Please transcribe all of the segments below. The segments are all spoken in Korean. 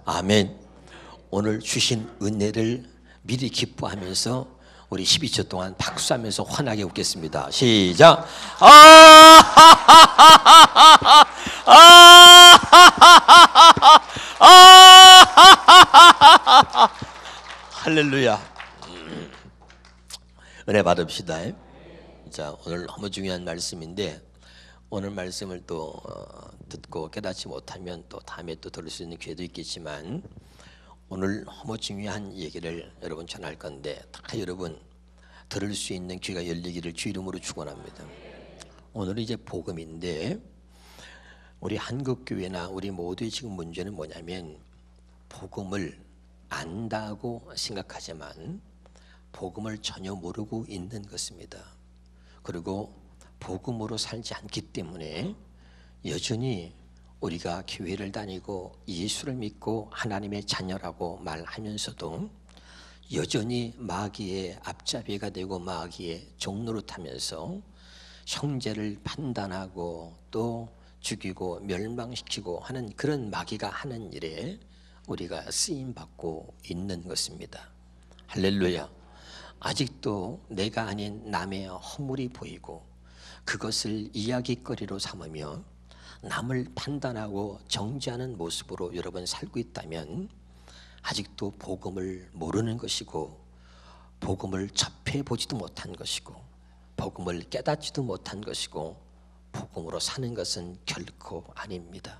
아멘. 오늘 주신 은혜를 미리 기뻐하면서 우리 12초 동안 박수하면서 환하게 웃겠습니다. 시작. 할렐루야. 은혜 받읍시다. 자, 오늘 너무 중요한 말씀인데 오늘 말씀을 또 듣고 깨닫지 못하면 또 다음에 또 들을 수 있는 기회도 있겠지만 오늘 너무 중요한 얘기를 여러분 전할 건데 다 여러분 들을 수 있는 귀가 열리기를 주 이름으로 축원합니다. 오늘은 이제 복음인데 우리 한국교회나 우리 모두의 지금 문제는 뭐냐면 복음을 안다고 생각하지만 복음을 전혀 모르고 있는 것입니다. 그리고 복음으로 살지 않기 때문에 여전히 우리가 교회를 다니고 예수를 믿고 하나님의 자녀라고 말하면서도 여전히 마귀의 앞잡이가 되고 마귀의 종노릇하면서 형제를 판단하고 또 죽이고 멸망시키고 하는 그런 마귀가 하는 일에 우리가 쓰임받고 있는 것입니다. 할렐루야. 아직도 내가 아닌 남의 허물이 보이고 그것을 이야기거리로 삼으며 남을 판단하고 정죄하는 모습으로 여러분 살고 있다면 아직도 복음을 모르는 것이고 복음을 접해보지도 못한 것이고 복음을 깨닫지도 못한 것이고 복음으로 사는 것은 결코 아닙니다.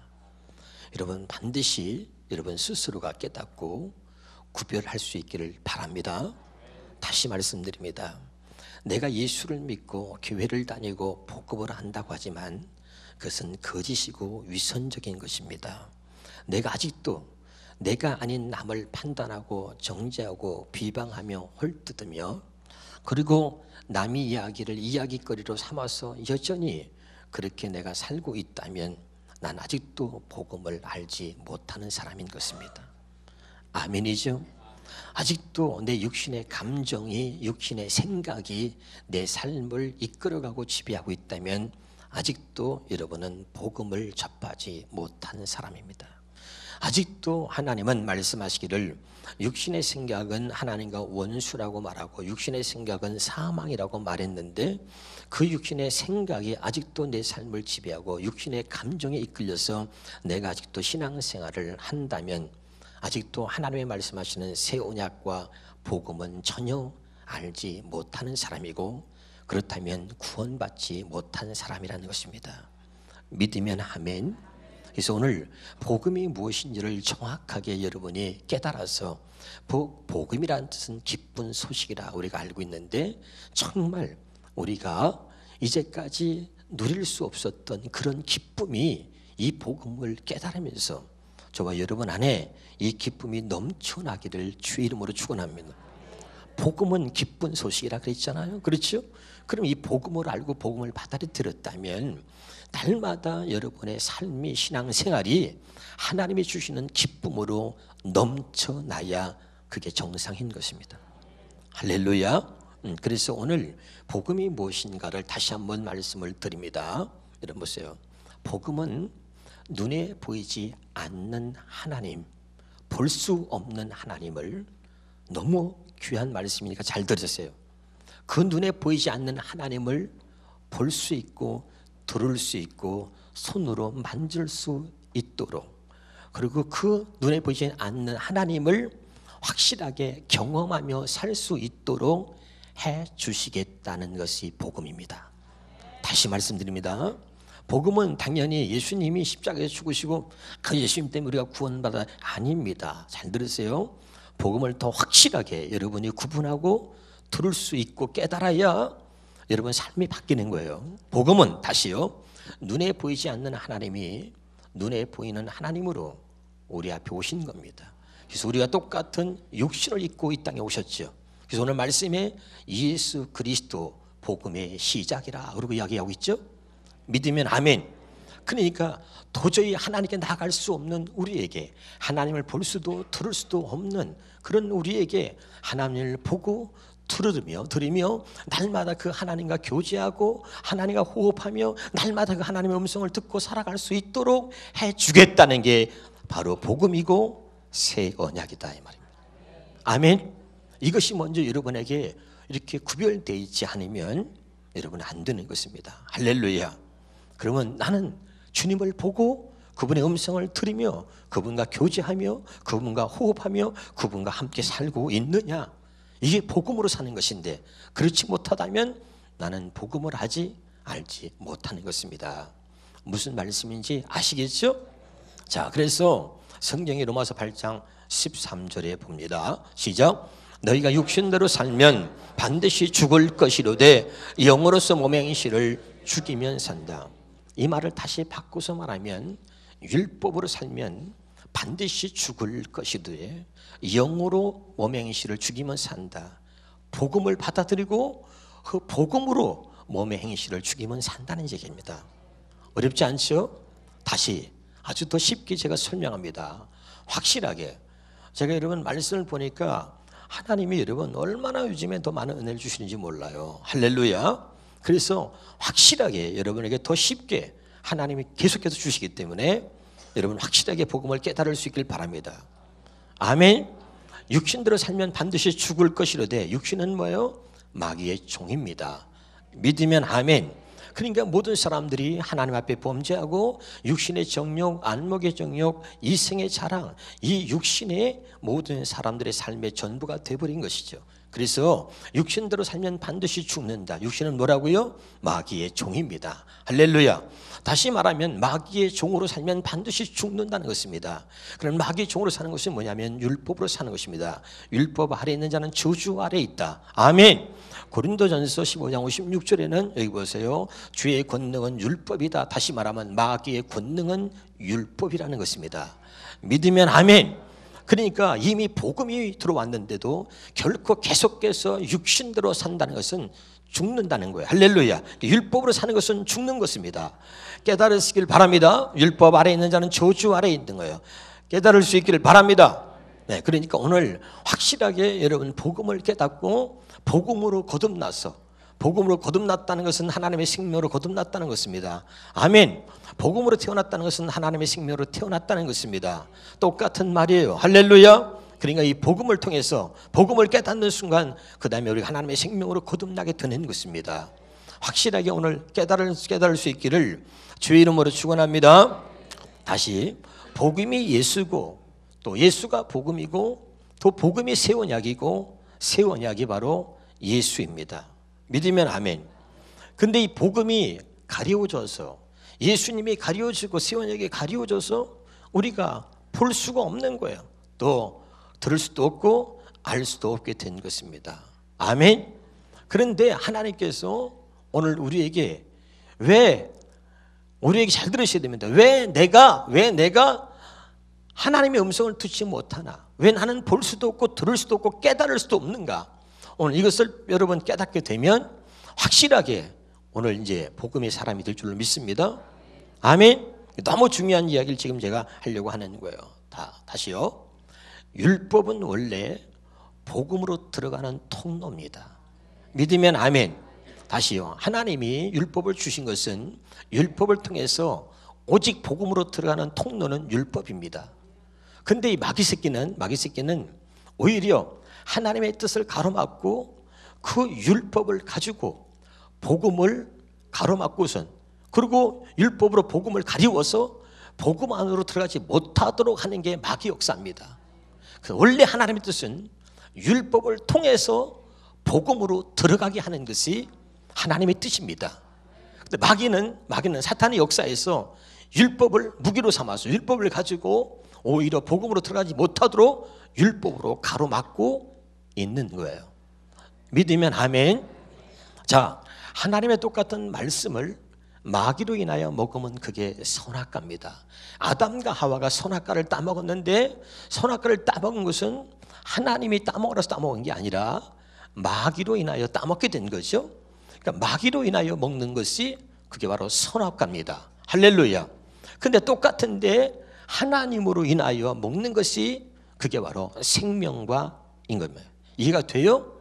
여러분 반드시 여러분 스스로가 깨닫고 구별할 수 있기를 바랍니다. 다시 말씀드립니다. 내가 예수를 믿고 교회를 다니고 복음을 한다고 하지만 그것은 거짓이고 위선적인 것입니다. 내가 아직도 내가 아닌 남을 판단하고 정죄하고 비방하며 헐뜯으며 그리고 남의 이야기를 이야기거리로 삼아서 여전히 그렇게 내가 살고 있다면 난 아직도 복음을 알지 못하는 사람인 것입니다. 아멘이죠? 아직도 내 육신의 감정이 육신의 생각이 내 삶을 이끌어가고 지배하고 있다면 아직도 여러분은 복음을 접하지 못한 사람입니다. 아직도 하나님은 말씀하시기를 육신의 생각은 하나님과 원수라고 말하고 육신의 생각은 사망이라고 말했는데 그 육신의 생각이 아직도 내 삶을 지배하고 육신의 감정에 이끌려서 내가 아직도 신앙생활을 한다면 아직도 하나님의 말씀하시는 새 언약과 복음은 전혀 알지 못하는 사람이고 그렇다면 구원받지 못한 사람이라는 것입니다. 믿으면 아멘. 그래서 오늘 복음이 무엇인지를 정확하게 여러분이 깨달아서 복음이라는 뜻은 기쁜 소식이라 우리가 알고 있는데 정말 우리가 이제까지 누릴 수 없었던 그런 기쁨이 이 복음을 깨달으면서 저와 여러분 안에 이 기쁨이 넘쳐나기를 주의 이름으로 축원합니다. 복음은 기쁜 소식이라 그랬잖아요. 그렇죠? 그럼 이 복음을 알고 복음을 받아들였다면 날마다 여러분의 삶이 신앙생활이 하나님이 주시는 기쁨으로 넘쳐나야 그게 정상인 것입니다. 할렐루야. 그래서 오늘 복음이 무엇인가를 다시 한번 말씀을 드립니다. 여러분 보세요. 복음은 눈에 보이지 않는 하나님, 볼 수 없는 하나님을 너무 귀한 말씀이니까 잘 들으세요. 그 눈에 보이지 않는 하나님을 볼 수 있고 들을 수 있고 손으로 만질 수 있도록 그리고 그 눈에 보이지 않는 하나님을 확실하게 경험하며 살 수 있도록 해 주시겠다는 것이 복음입니다. 다시 말씀드립니다. 복음은 당연히 예수님이 십자가에 죽으시고 그 예수님 때문에 우리가 구원받아 아닙니다. 잘 들으세요. 복음을 더 확실하게 여러분이 구분하고 들을 수 있고 깨달아야 여러분 삶이 바뀌는 거예요. 복음은 다시요. 눈에 보이지 않는 하나님이 눈에 보이는 하나님으로 우리 앞에 오신 겁니다. 그래서 우리가 똑같은 육신을 입고 이 땅에 오셨죠. 그래서 오늘 말씀에 예수 그리스도 복음의 시작이라 그러고 이야기하고 있죠. 믿으면 아멘. 그러니까 도저히 하나님께 나아갈 수 없는 우리에게 하나님을 볼 수도 들을 수도 없는 그런 우리에게 하나님을 보고 들으며 날마다 그 하나님과 교제하고 하나님과 호흡하며 날마다 그 하나님의 음성을 듣고 살아갈 수 있도록 해주겠다는 게 바로 복음이고 새 언약이다 이 말입니다. 아멘. 이것이 먼저 여러분에게 이렇게 구별되어 있지 않으면 여러분 안 되는 것입니다. 할렐루야. 그러면 나는 주님을 보고 그분의 음성을 들으며 그분과 교제하며 그분과 호흡하며 그분과 함께 살고 있느냐, 이게 복음으로 사는 것인데, 그렇지 못하다면 나는 복음을 알지 못하는 것입니다. 무슨 말씀인지 아시겠죠? 자, 그래서 성경의 로마서 8장 13절에 봅니다. 시작. 너희가 육신대로 살면 반드시 죽을 것이로되 영으로서 몸의 행실을 죽이면 산다. 이 말을 다시 바꿔서 말하면 율법으로 살면 반드시 죽을 것이되 영으로 몸의 행실을 죽이면 산다. 복음을 받아들이고 그 복음으로 몸의 행실을 죽이면 산다는 얘기입니다. 어렵지 않죠? 다시 아주 더 쉽게 제가 설명합니다. 확실하게. 제가 여러분 말씀을 보니까 하나님이 여러분 얼마나 요즘에 더 많은 은혜를 주시는지 몰라요. 할렐루야. 그래서 확실하게 여러분에게 더 쉽게 하나님이 계속해서 주시기 때문에 여러분 확실하게 복음을 깨달을 수 있길 바랍니다. 아멘. 육신대로 살면 반드시 죽을 것이로되, 육신은 뭐예요? 마귀의 종입니다. 믿으면 아멘. 그러니까 모든 사람들이 하나님 앞에 범죄하고 육신의 정욕, 안목의 정욕, 이생의 자랑, 이 육신의 모든 사람들의 삶의 전부가 되어버린 것이죠. 그래서 육신대로 살면 반드시 죽는다. 육신은 뭐라고요? 마귀의 종입니다. 할렐루야. 다시 말하면 마귀의 종으로 살면 반드시 죽는다는 것입니다. 그럼 마귀의 종으로 사는 것이 뭐냐면 율법으로 사는 것입니다. 율법 아래 있는 자는 저주 아래 있다. 아멘. 고린도전서 15장 56절에는 여기 보세요. 주의 권능은 율법이다. 다시 말하면 마귀의 권능은 율법이라는 것입니다. 믿으면 아멘. 그러니까 이미 복음이 들어왔는데도 결코 계속해서 육신대로 산다는 것은 죽는다는 거예요. 할렐루야. 율법으로 사는 것은 죽는 것입니다. 깨달으시길 바랍니다. 율법 아래 있는 자는 저주 아래 있는 거예요. 깨달을 수 있기를 바랍니다. 네, 그러니까 오늘 확실하게 여러분 복음을 깨닫고 복음으로 거듭나서, 복음으로 거듭났다는 것은 하나님의 생명으로 거듭났다는 것입니다. 아멘. 복음으로 태어났다는 것은 하나님의 생명으로 태어났다는 것입니다. 똑같은 말이에요. 할렐루야. 그러니까 이 복음을 통해서 복음을 깨닫는 순간 그 다음에 우리가 하나님의 생명으로 거듭나게 되는 것입니다. 확실하게 오늘 깨달을 수 있기를 주의 이름으로 축원합니다. 다시 복음이 예수고 또 예수가 복음이고 또 복음이 새 언약이고 새 언약이 바로 예수입니다. 믿으면 아멘. 근데 이 복음이 가려워져서, 예수님이 가려워지고 새 언약이 가려워져서 우리가 볼 수가 없는 거예요. 또 들을 수도 없고 알 수도 없게 된 것입니다. 아멘. 그런데 하나님께서 오늘 우리에게 우리에게 잘 들으셔야 됩니다. 왜 내가 하나님의 음성을 듣지 못하나? 왜 나는 볼 수도 없고 들을 수도 없고 깨달을 수도 없는가? 오늘 이것을 여러분 깨닫게 되면 확실하게 오늘 이제 복음의 사람이 될 줄로 믿습니다. 아멘. 너무 중요한 이야기를 지금 제가 하려고 하는 거예요. 다시요. 율법은 원래 복음으로 들어가는 통로입니다. 믿으면 아멘. 다시요. 하나님이 율법을 주신 것은 율법을 통해서 오직 복음으로 들어가는 통로는 율법입니다. 근데 이 마귀 새끼는 오히려 하나님의 뜻을 가로막고 그 율법을 가지고 복음을 가로막고선, 그리고 율법으로 복음을 가리워서 복음 안으로 들어가지 못하도록 하는 게 마귀 역사입니다. 원래 하나님의 뜻은 율법을 통해서 복음으로 들어가게 하는 것이 하나님의 뜻입니다. 근데 마귀는 사탄의 역사에서 율법을 무기로 삼아서 율법을 가지고 오히려 복음으로 들어가지 못하도록 율법으로 가로막고 있는 거예요. 믿으면 아멘. 자, 하나님의 똑같은 말씀을 마귀로 인하여 먹으면 그게 선악과입니다. 아담과 하와가 선악과를 따먹었는데 선악과를 따먹은 것은 하나님이 따먹으라서 따먹은 게 아니라 마귀로 인하여 따먹게 된 거죠. 그러니까 마귀로 인하여 먹는 것이 그게 바로 선악과입니다. 할렐루야. 근데 똑같은데 하나님으로 인하여 먹는 것이 그게 바로 생명과인 겁니다. 이해가 돼요?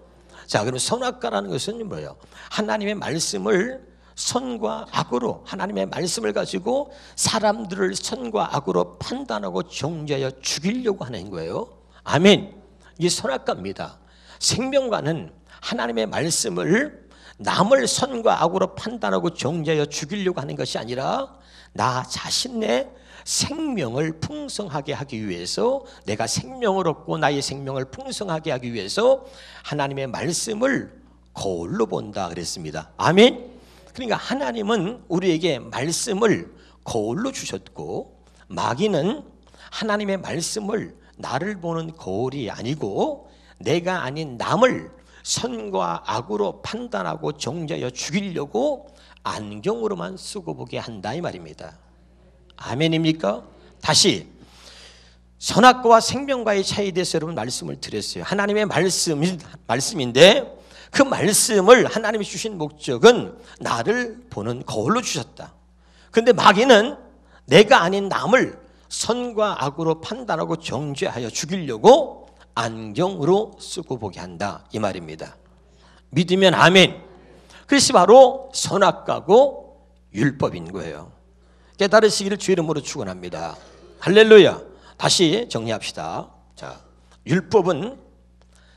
자, 그럼 선악과라는 것은 뭐예요? 하나님의 말씀을 선과 악으로 하나님의 말씀을 가지고 사람들을 선과 악으로 판단하고 정죄하여 죽이려고 하는 거예요. 아멘. 이게 선악과입니다. 생명과는 하나님의 말씀을 남을 선과 악으로 판단하고 정죄하여 죽이려고 하는 것이 아니라 나 자신의 생명을 풍성하게 하기 위해서, 내가 생명을 얻고 나의 생명을 풍성하게 하기 위해서 하나님의 말씀을 거울로 본다 그랬습니다. 아멘. 그러니까 하나님은 우리에게 말씀을 거울로 주셨고, 마귀는 하나님의 말씀을 나를 보는 거울이 아니고 내가 아닌 남을 선과 악으로 판단하고 정죄하여 죽이려고 안경으로만 쓰고 보게 한다 이 말입니다. 아멘입니까? 다시 선악과와 생명과의 차이에 대해서 여러분 말씀을 드렸어요. 하나님의 말씀인데 그 말씀을 하나님이 주신 목적은 나를 보는 거울로 주셨다. 그런데 마귀는 내가 아닌 남을 선과 악으로 판단하고 정죄하여 죽이려고 안경으로 쓰고 보게 한다 이 말입니다. 믿으면 아멘. 그것이 바로 선악과고 율법인 거예요. 깨달으시기를 주의 이름으로 축원합니다. 할렐루야. 다시 정리합시다. 자, 율법은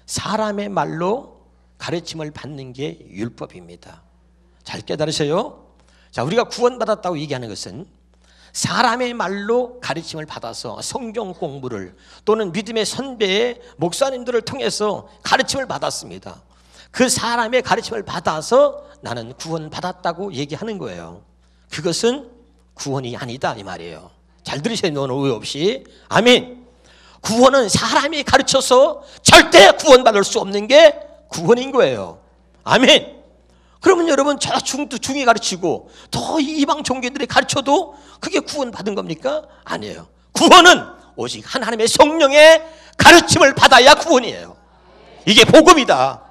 사람의 말로 가르침을 받는 게 율법입니다. 잘 깨달으세요. 자, 우리가 구원받았다고 얘기하는 것은 사람의 말로 가르침을 받아서 성경 공부를 또는 믿음의 선배의 목사님들을 통해서 가르침을 받았습니다. 그 사람의 가르침을 받아서 나는 구원받았다고 얘기하는 거예요. 그것은 구원이 아니다 이 말이에요. 잘 들으셔야 너는 오해 없이. 아멘. 구원은 사람이 가르쳐서 절대 구원받을 수 없는 게 구원인 거예요. 아멘. 그러면 여러분 저 중이 가르치고 더 이방 종교들이 가르쳐도 그게 구원받은 겁니까? 아니에요. 구원은 오직 하나님의 성령의 가르침을 받아야 구원이에요. 이게 복음이다.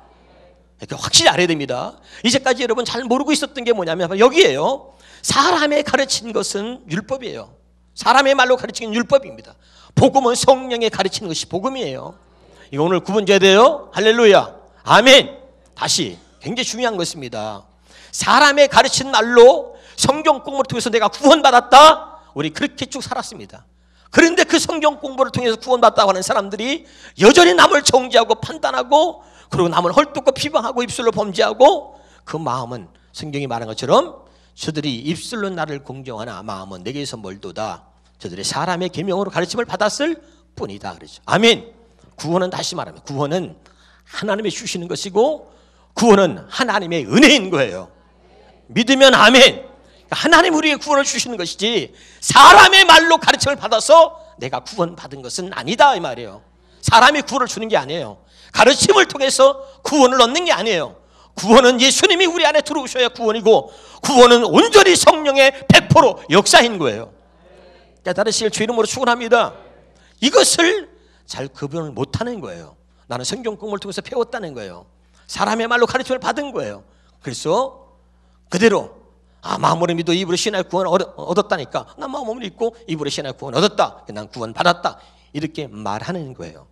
이렇게 확실히 알아야 됩니다. 이제까지 여러분 잘 모르고 있었던 게 뭐냐면 여기에요. 사람의 가르친 것은 율법이에요. 사람의 말로 가르치는 율법입니다. 복음은 성령의 가르치는 것이 복음이에요. 이거 오늘 구분돼야 돼요. 할렐루야. 아멘. 다시 굉장히 중요한 것입니다. 사람의 가르친 말로 성경 공부를 통해서 내가 구원받았다. 우리 그렇게 쭉 살았습니다. 그런데 그 성경 공부를 통해서 구원받았다고 하는 사람들이 여전히 남을 정죄하고 판단하고 그리고 남을 헐뜯고 비방하고 입술로 범죄하고 그 마음은 성경이 말한 것처럼 저들이 입술로 나를 공경하나 마음은 내게서 멀도다. 저들이 사람의 계명으로 가르침을 받았을 뿐이다. 그렇죠. 아멘. 구원은 다시 말하면 구원은 하나님이 주시는 것이고 구원은 하나님의 은혜인 거예요. 믿으면 아멘. 하나님 우리에게 구원을 주시는 것이지 사람의 말로 가르침을 받아서 내가 구원받은 것은 아니다 이 말이에요. 사람이 구원을 주는 게 아니에요. 가르침을 통해서 구원을 얻는 게 아니에요. 구원은 예수님이 우리 안에 들어오셔야 구원이고 구원은 온전히 성령의 100% 역사인 거예요. 깨달으시길 주 이름으로 축원합니다. 이것을 잘 구분을 못하는 거예요. 나는 성경 공부를 통해서 배웠다는 거예요. 사람의 말로 가르침을 받은 거예요. 그래서 그대로 마음으로 믿어 입으로 신할 구원 얻었다니까 난 마음으로 믿고 입으로 신할 구원 얻었다. 난 구원 받았다. 이렇게 말하는 거예요.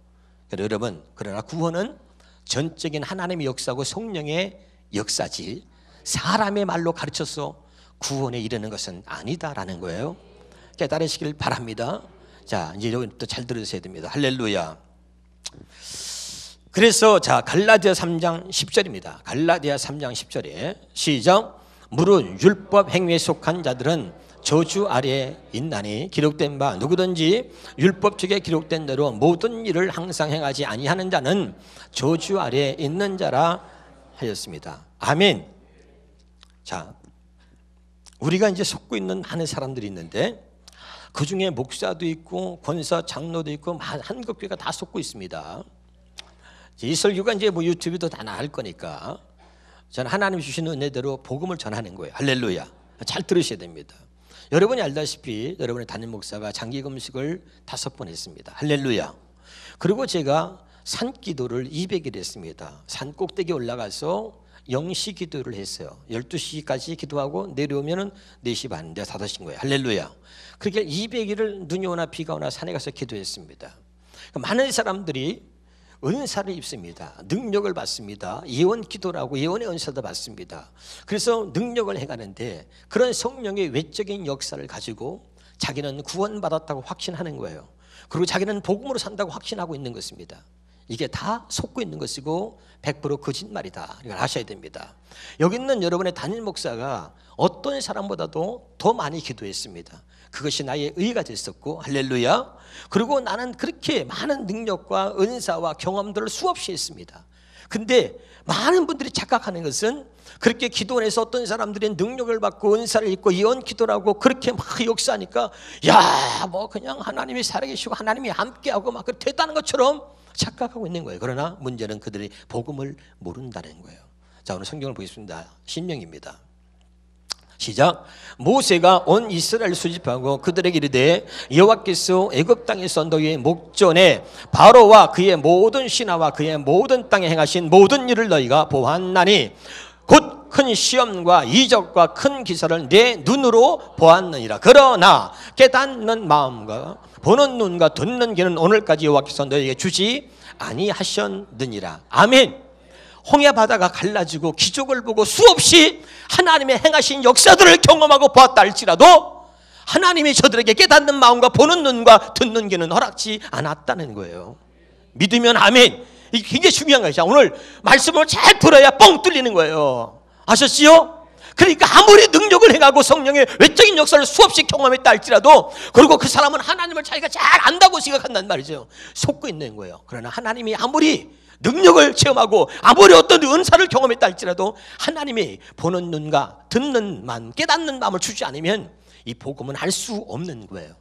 여러분, 그러나 구원은 전적인 하나님의 역사고 성령의 역사지 사람의 말로 가르쳐서 구원에 이르는 것은 아니다라는 거예요. 깨달으시길 바랍니다. 자, 이제 여기부터 잘 들으셔야 됩니다. 할렐루야. 그래서 자 갈라디아 3장 10절입니다. 갈라디아 3장 10절에 시작. 무릇 율법 행위에 속한 자들은 저주 아래에 있나니 기록된 바 누구든지 율법책에 기록된 대로 모든 일을 항상 행하지 아니하는 자는 저주 아래에 있는 자라 하였습니다. 아멘. 자, 우리가 이제 속고 있는 많은 사람들이 있는데 그 중에 목사도 있고 권사 장로도 있고 한국교회가 다 속고 있습니다. 이 설교가 이제 뭐 유튜브도 다 나갈 거니까 저는 하나님 주시는 은혜대로 복음을 전하는 거예요. 할렐루야. 잘 들으셔야 됩니다. 여러분이 알다시피 여러분의 담임 목사가 장기 금식을 5번 했습니다. 할렐루야. 그리고 제가 산기도를 200일 했습니다. 산 꼭대기 올라가서 영시 기도를 했어요. 12시까지 기도하고 내려오면 4시 반, 5시인 거예요. 할렐루야. 그렇게 200일을 눈이 오나 비가 오나 산에 가서 기도했습니다. 많은 사람들이 은사를 입습니다. 능력을 받습니다. 예언 기도라고 예언의 은사도 받습니다. 그래서 능력을 행하는데 그런 성령의 외적인 역사를 가지고 자기는 구원받았다고 확신하는 거예요. 그리고 자기는 복음으로 산다고 확신하고 있는 것입니다. 이게 다 속고 있는 것이고 100% 거짓말이다. 이걸 아셔야 됩니다. 여기 있는 여러분의 담임 목사가 어떤 사람보다도 더 많이 기도했습니다. 그것이 나의 의의가 됐었고, 할렐루야. 그리고 나는 그렇게 많은 능력과 은사와 경험들을 수없이 했습니다. 근데 많은 분들이 착각하는 것은 그렇게 기도를 해서 어떤 사람들이 능력을 받고 은사를 입고 예언 기도를 하고 그렇게 막 역사하니까 야, 뭐 그냥 하나님이 살아계시고 하나님이 함께하고 막 됐다는 것처럼 착각하고 있는 거예요. 그러나 문제는 그들이 복음을 모른다는 거예요. 자, 오늘 성경을 보겠습니다. 신명입니다. 시작. 모세가 온 이스라엘 수집하고 그들에게 이르되 여호와께서 애굽 땅에서 너희의 목전에 바로와 그의 모든 신하와 그의 모든 땅에 행하신 모든 일을 너희가 보았나니 곧 큰 시험과 이적과 큰 기사를 내 눈으로 보았느니라. 그러나 깨닫는 마음과 보는 눈과 듣는 귀는 오늘까지 여호와께서 너희에게 주지 아니하셨느니라. 아멘. 홍해 바다가 갈라지고 기적을 보고 수없이 하나님의 행하신 역사들을 경험하고 보았다 할지라도 하나님이 저들에게 깨닫는 마음과 보는 눈과 듣는 귀는 허락지 않았다는 거예요. 믿으면 아멘. 이게 굉장히 중요한 거예요. 자, 오늘 말씀을 잘 들어야 뻥 뚫리는 거예요. 아셨지요? 그러니까 아무리 능력을 행하고 성령의 외적인 역사를 수없이 경험했다 할지라도 그리고 그 사람은 하나님을 자기가 잘 안다고 생각한단 말이죠. 속고 있는 거예요. 그러나 하나님이 아무리 능력을 체험하고 아무리 어떤 은사를 경험했다 할지라도 하나님이 보는 눈과 듣는 마음, 깨닫는 마음을 주지 않으면 이 복음은 알 수 없는 거예요.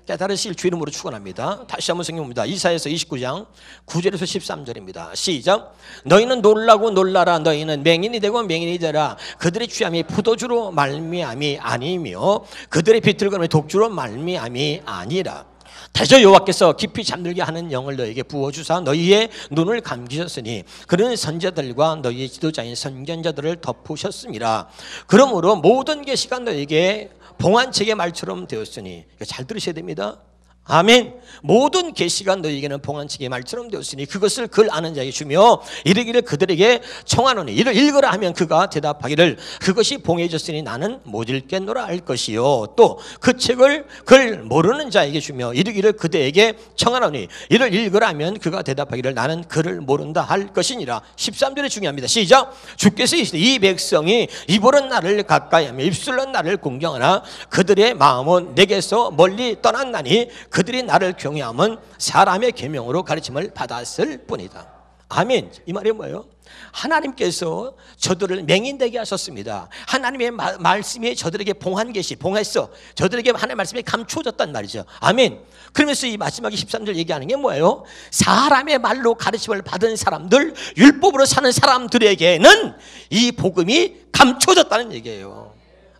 깨달으실 주 이름으로 축원합니다. 다시 한번 성경 봅니다. 이사야서 29장 9절에서 13절입니다. 시작. 너희는 놀라고 놀라라. 너희는 맹인이 되고 맹인이 되라. 그들의 취함이 포도주로 말미암이 아니며 그들의 비틀거림이 독주로 말미암이 아니라. 대저 여호와께서 깊이 잠들게 하는 영을 너희에게 부어주사 너희의 눈을 감기셨으니 그런 선지자들과 너희의 지도자인 선견자들을 덮으셨습니다. 그러므로 모든 계시가 너희에게 봉안책의 말처럼 되었으니, 잘 들으셔야 됩니다. 아멘. 모든 계시가 너희에게는 봉안책의 말처럼 되었으니 그것을 글 아는 자에게 주며 이르기를 그들에게 청하노니 이를 읽으라 하면 그가 대답하기를 그것이 봉해졌으니 나는 못 읽겠노라 할 것이요. 또 그 책을 글 모르는 자에게 주며 이르기를 그대에게 청하노니 이를 읽으라 하면 그가 대답하기를 나는 글을 모른다 할 것이니라. 13절이 중요합니다. 시작. 주께서 이 백성이 입으로는 나를 가까이하며 입술로는 나를 공경하나 그들의 마음은 내게서 멀리 떠났나니 그들이 나를 경외함은 사람의 계명으로 가르침을 받았을 뿐이다. 아멘. 이 말이 뭐예요? 하나님께서 저들을 맹인되게 하셨습니다. 하나님의 말씀이 저들에게 봉한 계시, 봉했어. 저들에게 하나님의 말씀이 감추어졌단 말이죠. 아멘. 그러면서 이 마지막에 13절 얘기하는 게 뭐예요? 사람의 말로 가르침을 받은 사람들, 율법으로 사는 사람들에게는 이 복음이 감추어졌다는 얘기예요.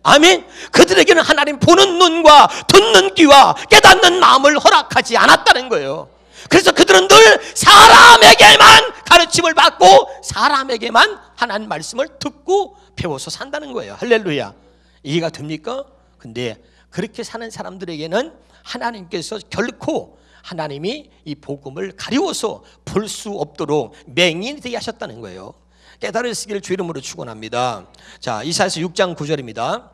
아멘. 그들에게는 하나님 보는 눈과 듣는 귀와 깨닫는 마음을 허락하지 않았다는 거예요. 그래서 그들은 늘 사람에게만 가르침을 받고 사람에게만 하나님 말씀을 듣고 배워서 산다는 거예요. 할렐루야. 이해가 됩니까? 근데 그렇게 사는 사람들에게는 하나님께서 결코 하나님이 이 복음을 가리워서 볼 수 없도록 맹인이 되게 하셨다는 거예요. 깨달으시기를 주 이름으로 축원합니다. 자, 이사야서 6장 9절입니다.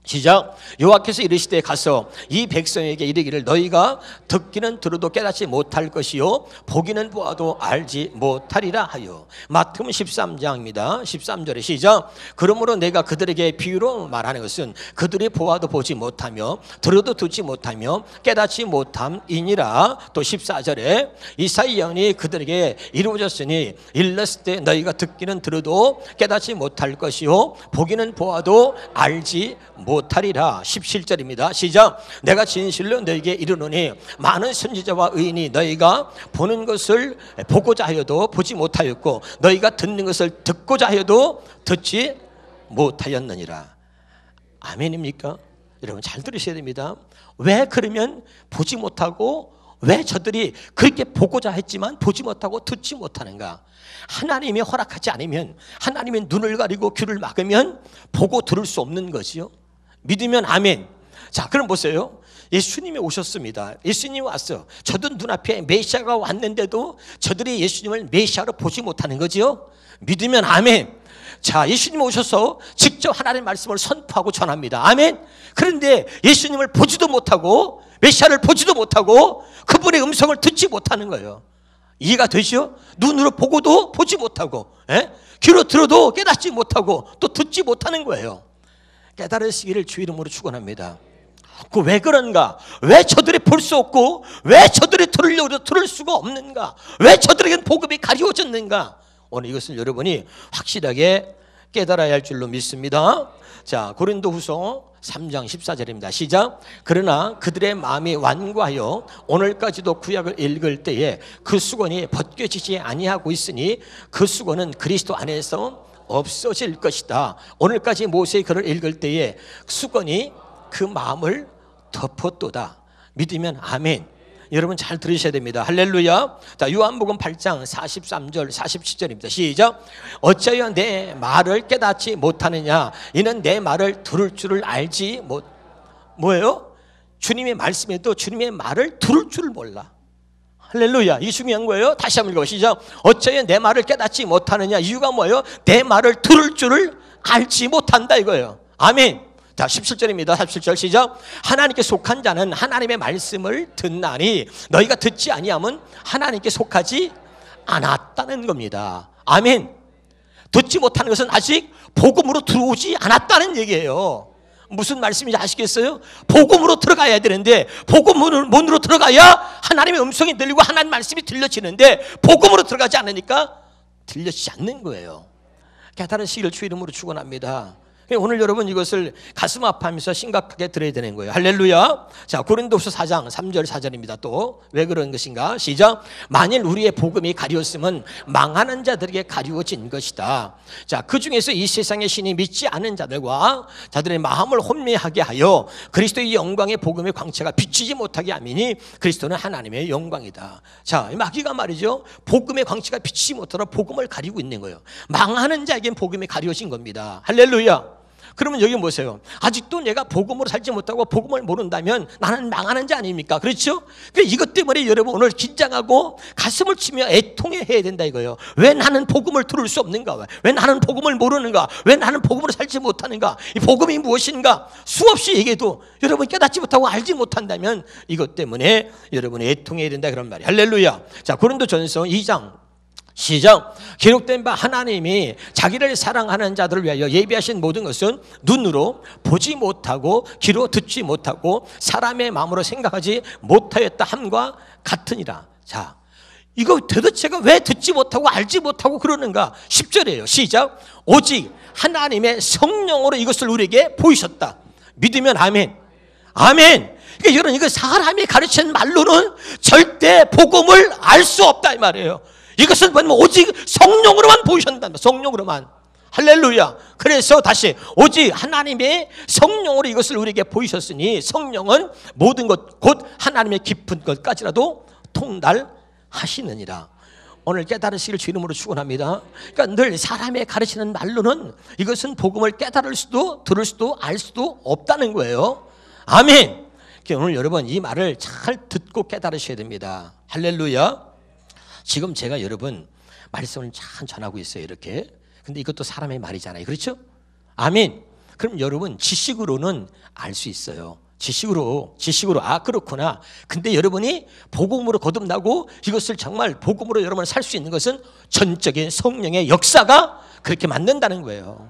시작. 여호와께서 이르시되 가서 이 백성에게 이르기를 너희가 듣기는 들어도 깨닫지 못할 것이요 보기는 보아도 알지 못하리라 하여. 마태복음 13장입니다. 13절에 시작. 그러므로 내가 그들에게 비유로 말하는 것은 그들이 보아도 보지 못하며 들어도 듣지 못하며 깨닫지 못함이니라. 또 14절에 이사야 예언이 그들에게 이루어졌으니 일렀을 때 너희가 듣기는 들어도 깨닫지 못할 것이요 보기는 보아도 알지 못하리라. 17절입니다. 시작. 내가 진실로 너에게 이르노니 많은 선지자와 의인이 너희가 보는 것을 보고자 하여도 보지 못하였고 너희가 듣는 것을 듣고자 하여도 듣지 못하였느니라. 아멘입니까? 여러분 잘 들으셔야 됩니다. 왜 그러면 보지 못하고 왜 저들이 그렇게 보고자 했지만 보지 못하고 듣지 못하는가? 하나님이 허락하지 않으면, 하나님의 눈을 가리고 귀를 막으면 보고 들을 수 없는 거지요. 믿으면 아멘. 자, 그럼 보세요. 예수님이 오셨습니다. 예수님이 왔어요. 저도 눈앞에 메시아가 왔는데도 저들이 예수님을 메시아로 보지 못하는 거죠. 믿으면 아멘. 자, 예수님이 오셔서 직접 하나님의 말씀을 선포하고 전합니다. 아멘. 그런데 예수님을 보지도 못하고 메시아를 보지도 못하고 그분의 음성을 듣지 못하는 거예요. 이해가 되죠? 눈으로 보고도 보지 못하고, 귀로 들어도 깨닫지 못하고 또 듣지 못하는 거예요. 깨달으시기를 주 이름으로 축원합니다. 그 왜 그런가? 왜 저들이 볼 수 없고 왜 저들이 들으려고 들을 수가 없는가? 왜 저들에게는 복음이 가려워졌는가? 오늘 이것을 여러분이 확실하게 깨달아야 할 줄로 믿습니다. 자, 고린도후서 3장 14절입니다. 시작. 그러나 그들의 마음이 완고하여 오늘까지도 구약을 읽을 때에 그 수건이 벗겨지지 아니하고 있으니 그 수건은 그리스도 안에서 없어질 것이다. 오늘까지 모세의 글을 읽을 때에 수건이 그 마음을 덮었도다. 믿으면 아멘. 여러분 잘 들으셔야 됩니다. 할렐루야. 자, 요한복음 8장 43절 47절입니다. 시작. 어찌하여 내 말을 깨닫지 못하느냐? 이는 내 말을 들을 줄을 알지 못. 뭐예요? 주님의 말씀에도 주님의 말을 들을 줄을 몰라. 할렐루야. 이게 중요한 거예요. 다시 한번 읽어보시죠. 어찌하여 내 말을 깨닫지 못하느냐? 이유가 뭐예요? 내 말을 들을 줄을 알지 못한다 이거예요. 아멘. 자, 17절입니다. 17절 시작. 하나님께 속한 자는 하나님의 말씀을 듣나니 너희가 듣지 아니하면 하나님께 속하지 않았다는 겁니다. 아멘. 듣지 못하는 것은 아직 복음으로 들어오지 않았다는 얘기예요. 무슨 말씀인지 아시겠어요? 복음으로 들어가야 되는데 복음으로 들어가야 하나님의 음성이 들리고 하나님의 말씀이 들려지는데 복음으로 들어가지 않으니까 들려지지 않는 거예요. 깨달으시기를 주 이름으로 축원합니다. 오늘 여러분 이것을 가슴 아파하면서 심각하게 들어야 되는 거예요. 할렐루야. 자, 고린도후서 4장 3절 4절입니다. 또 왜 그런 것인가? 시작. 만일 우리의 복음이 가리웠으면 망하는 자들에게 가리워진 것이다. 자, 그 중에서 이 세상의 신이 믿지 않은 자들과 자들의 마음을 혼미하게 하여 그리스도의 영광의 복음의 광채가 비치지 못하게 하미니 그리스도는 하나님의 영광이다. 자, 마귀가 말이죠. 복음의 광채가 비치지 못하도록 복음을 가리고 있는 거예요. 망하는 자에겐 복음이 가려진 겁니다. 할렐루야. 그러면 여기 보세요. 아직도 내가 복음으로 살지 못하고 복음을 모른다면 나는 망하는 자 아닙니까? 그렇죠? 그러니까 이것 때문에 여러분 오늘 긴장하고 가슴을 치며 애통해야 된다 이거예요. 왜 나는 복음을 들을 수 없는가? 왜 나는 복음을 모르는가? 왜 나는 복음으로 살지 못하는가? 이 복음이 무엇인가? 수없이 얘기해도 여러분 깨닫지 못하고 알지 못한다면 이것 때문에 여러분이 애통해야 된다 그런 말이에요. 할렐루야. 자, 고린도전서 2장 시작. 기록된 바 하나님이 자기를 사랑하는 자들을 위하여 예비하신 모든 것은 눈으로 보지 못하고 귀로 듣지 못하고 사람의 마음으로 생각하지 못하였다 함과 같으니라. 자, 이거 도대체가 왜 듣지 못하고 알지 못하고 그러는가? 10절이에요. 시작. 오직 하나님의 성령으로 이것을 우리에게 보이셨다. 믿으면 아멘. 아멘. 그러니까 여러분 이거 사람이 가르친 말로는 절대 복음을 알 수 없다 이 말이에요. 이것은 오직 성령으로만 보이셨다. 성령으로만. 할렐루야. 그래서 다시 오직 하나님의 성령으로 이것을 우리에게 보이셨으니 성령은 모든 것 곧 하나님의 깊은 것까지라도 통달하시느니라. 오늘 깨달으시기를 주 이름으로 축원합니다. 그러니까 늘 사람의 가르치는 말로는 이것은 복음을 깨달을 수도 들을 수도 알 수도 없다는 거예요. 아멘. 그러니까 오늘 여러분 이 말을 잘 듣고 깨달으셔야 됩니다. 할렐루야. 지금 제가 여러분 말씀을 잘 전하고 있어요 이렇게. 근데 이것도 사람의 말이잖아요. 그렇죠? 아멘. 그럼 여러분 지식으로는 알 수 있어요. 지식으로 아 그렇구나. 근데 여러분이 복음으로 거듭나고 이것을 정말 복음으로 여러분 살 수 있는 것은 전적인 성령의 역사가 그렇게 만든다는 거예요.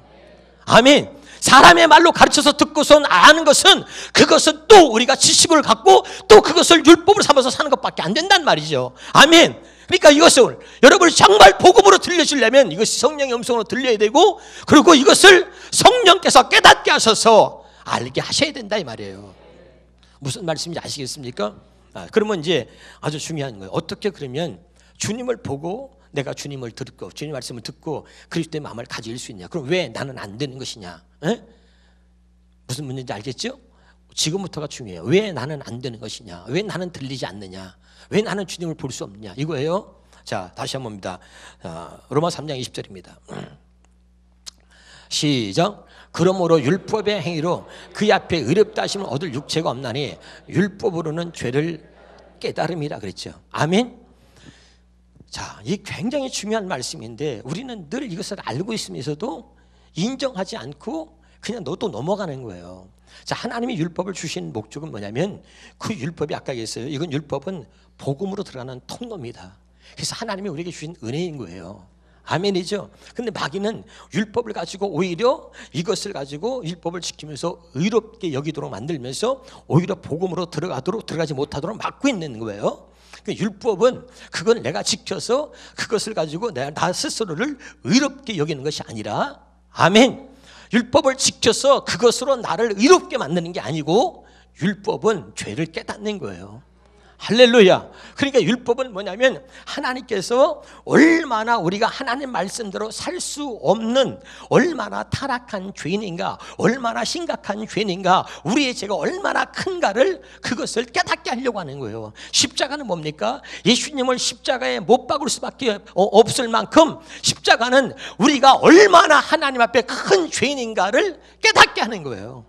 아멘. 사람의 말로 가르쳐서 듣고선 아는 것은 그것은 또 우리가 지식을 갖고 또 그것을 율법을 삼아서 사는 것밖에 안 된단 말이죠. 아멘. 그러니까 이것을 여러분이 정말 복음으로 들려주려면 이것이 성령의 음성으로 들려야 되고 그리고 이것을 성령께서 깨닫게 하셔서 알게 하셔야 된다 이 말이에요. 무슨 말씀인지 아시겠습니까? 그러면 이제 아주 중요한 거예요. 어떻게 그러면 주님을 보고 내가 주님을 듣고 주님 말씀을 듣고 그리스도의 마음을 가질 수 있냐? 그럼 왜 나는 안 되는 것이냐? 에? 무슨 문제인지 알겠죠? 지금부터가 중요해요. 왜 나는 안 되는 것이냐? 왜 나는 들리지 않느냐? 왜 나는 주님을 볼 수 없느냐? 이거예요. 자, 다시 한번 봅니다. 로마 3장 20절입니다. 시작. 그러므로 율법의 행위로 그 앞에 의롭다 하심을 얻을 육체가 없나니 율법으로는 죄를 깨달음이라 그랬죠. 아멘. 자, 이 굉장히 중요한 말씀인데 우리는 늘 이것을 알고 있으면서도 인정하지 않고 그냥 또 넘어가는 거예요. 자, 하나님이 율법을 주신 목적은 뭐냐면 그 율법이 아까 얘기했어요. 이건 율법은 복음으로 들어가는 통로입니다. 그래서 하나님이 우리에게 주신 은혜인 거예요. 아멘이죠. 근데 마귀는 율법을 가지고 오히려 이것을 가지고 율법을 지키면서 의롭게 여기도록 만들면서 오히려 복음으로 들어가지 못하도록 막고 있는 거예요. 율법은 그건 내가 지켜서 그것을 가지고 나 스스로를 의롭게 여기는 것이 아니라, 아멘, 율법을 지켜서 그것으로 나를 의롭게 만드는 게 아니고 율법은 죄를 깨닫는 거예요. 할렐루야. 그러니까 율법은 뭐냐면 하나님께서 얼마나 우리가 하나님 말씀대로 살 수 없는 얼마나 타락한 죄인인가, 얼마나 심각한 죄인인가, 우리의 죄가 얼마나 큰가를 그것을 깨닫게 하려고 하는 거예요. 십자가는 뭡니까? 예수님을 십자가에 못 박을 수밖에 없을 만큼 십자가는 우리가 얼마나 하나님 앞에 큰 죄인인가를 깨닫게 하는 거예요.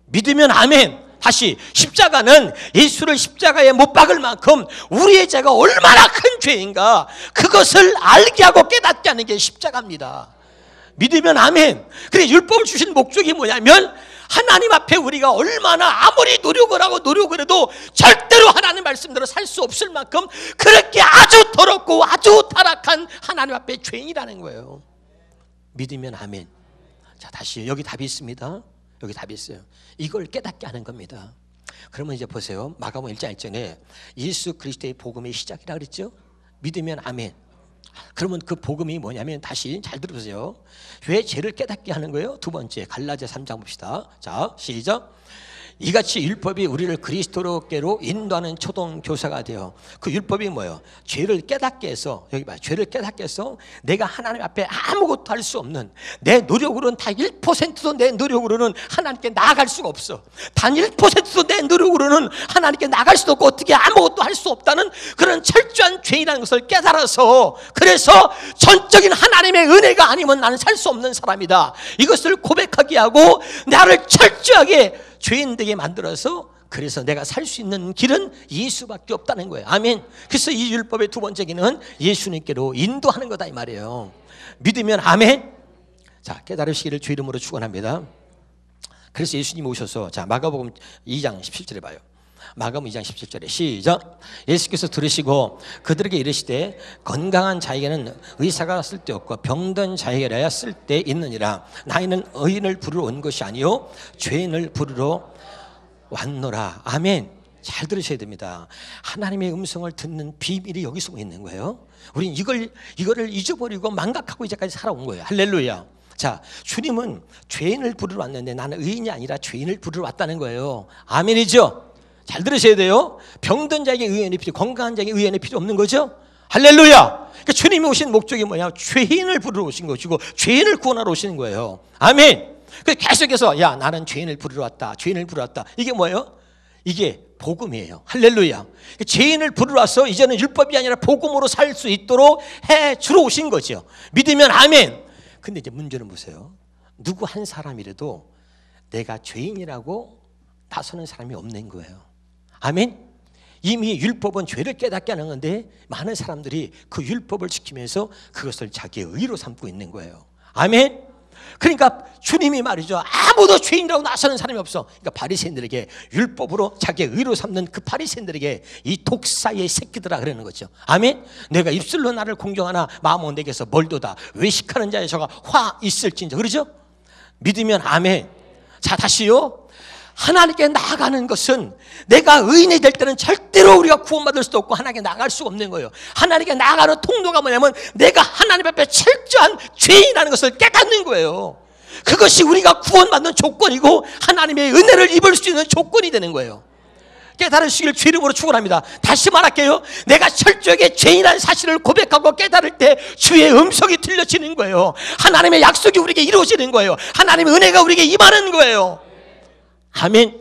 믿으면 아멘. 다시, 십자가는 예수를 십자가에 못 박을 만큼 우리의 죄가 얼마나 큰 죄인가 그것을 알게 하고 깨닫게 하는 게 십자가입니다. 믿으면 아멘. 그래, 율법을 주신 목적이 뭐냐면 하나님 앞에 우리가 얼마나 아무리 노력을 하고 노력을 해도 절대로 하나님 말씀대로 살 수 없을 만큼 그렇게 아주 더럽고 아주 타락한 하나님 앞에 죄인이라는 거예요. 믿으면 아멘. 자, 다시 여기 답이 있습니다. 여기 답이 있어요. 이걸 깨닫게 하는 겁니다. 그러면 이제 보세요. 마가복음 1장 1절에 예수 그리스도의 복음의 시작이라 그랬죠. 믿으면 아멘. 그러면 그 복음이 뭐냐면, 다시 잘 들어보세요. 왜 죄를 깨닫게 하는 거예요? 두 번째, 갈라디아 3장 봅시다. 자, 시작. 이같이 율법이 우리를 그리스도로께로 인도하는 초동교사가 되어, 그 율법이 뭐예요? 죄를 깨닫게 해서, 여기 봐요, 죄를 깨닫게 해서 내가 하나님 앞에 아무것도 할 수 없는, 내 노력으로는 다 1%도 내 노력으로는 하나님께 나아갈 수가 없어. 단 1%도 내 노력으로는 하나님께 나아갈 수도 없고 어떻게 아무것도 할 수 없다는 그런 철저한 죄인이라는 것을 깨달아서, 그래서 전적인 하나님의 은혜가 아니면 나는 살 수 없는 사람이다, 이것을 고백하게 하고 나를 철저하게 죄인 되게 만들어서, 그래서 내가 살 수 있는 길은 예수밖에 없다는 거예요. 아멘. 그래서 이 율법의 두 번째 기능은 예수님께로 인도하는 거다 이 말이에요. 믿으면 아멘. 자, 깨달으시기를 주 이름으로 축원합니다. 그래서 예수님이 오셔서, 자, 마가복음 2장 17절에 봐요. 마가복음 2장 17절에 시작. 예수께서 들으시고 그들에게 이르시되 건강한 자에게는 의사가 쓸데없고 병든 자에게라야 쓸데 있느니라. 나이는 의인을 부르러 온 것이 아니요 죄인을 부르러 왔노라. 아멘. 잘 들으셔야 됩니다. 하나님의 음성을 듣는 비밀이 여기 숨어 있는 거예요. 우린 이거를 잊어버리고 망각하고 이제까지 살아온 거예요. 할렐루야. 자, 주님은 죄인을 부르러 왔는데 나는 의인이 아니라 죄인을 부르러 왔다는 거예요. 아멘이죠. 잘 들으셔야 돼요. 병든 자에게 의인이 필요, 건강한 자에게 의인이 필요 없는 거죠. 할렐루야. 그러니까 주님이 오신 목적이 뭐냐? 죄인을 부르러 오신 것이고 죄인을 구원하러 오시는 거예요. 아멘. 그래서 계속해서 야, 나는 죄인을 부르러 왔다, 죄인을 부르러 왔다. 이게 뭐예요? 이게 복음이에요. 할렐루야. 죄인을 부르러 와서 이제는 율법이 아니라 복음으로 살 수 있도록 해 주러 오신 거죠. 믿으면 아멘. 근데 이제 문제는 보세요. 누구 한 사람이라도 내가 죄인이라고 나서는 사람이 없는 거예요. 아멘. 이미 율법은 죄를 깨닫게 하는 건데 많은 사람들이 그 율법을 지키면서 그것을 자기의 의로 삼고 있는 거예요. 아멘. 그러니까 주님이 말이죠, 아무도 죄인이라고 나서는 사람이 없어. 그러니까 바리새인들에게, 율법으로 자기의 의로 삼는 그 바리새인들에게 이 독사의 새끼들아 그러는 거죠. 아멘. 내가 입술로 나를 공경하나 마음은 내게서 멀도다. 외식하는 자의 저가 화 있을진저. 그러죠. 믿으면 아멘. 자, 다시요. 하나님께 나아가는 것은, 내가 의인이 될 때는 절대로 우리가 구원받을 수도 없고 하나님께 나아갈 수가 없는 거예요. 하나님께 나아가는 통로가 뭐냐면 내가 하나님 앞에 철저한 죄인이라는 것을 깨닫는 거예요. 그것이 우리가 구원받는 조건이고 하나님의 은혜를 입을 수 있는 조건이 되는 거예요. 깨달으시길 주 이름으로 축원합니다. 다시 말할게요. 내가 철저하게 죄인이라는 사실을 고백하고 깨달을 때 주의 음성이 들려지는 거예요. 하나님의 약속이 우리에게 이루어지는 거예요. 하나님의 은혜가 우리에게 임하는 거예요. 아멘.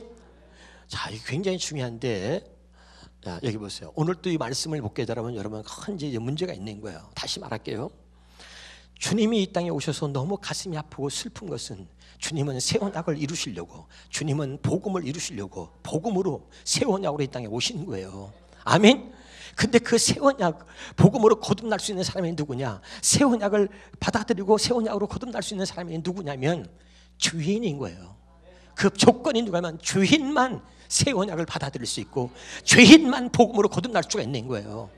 자, 이게 굉장히 중요한데, 자, 여기 보세요. 오늘 또 이 말씀을 못 깨달으면 여러분 큰 이제 문제가 있는 거예요. 다시 말할게요. 주님이 이 땅에 오셔서 너무 가슴이 아프고 슬픈 것은 주님은 새 언약을 이루시려고, 주님은 복음을 이루시려고 복음으로 새 언약으로 이 땅에 오신 거예요. 아멘. 근데 그 새 언약, 복음으로 거듭날 수 있는 사람이 누구냐? 새 언약을 받아들이고 새 언약으로 거듭날 수 있는 사람이 누구냐면 주인인 거예요. 그 조건이 누가면 주인만 새 언약을 받아들일 수 있고 죄인만 복음으로 거듭날 수가 있는 거예요.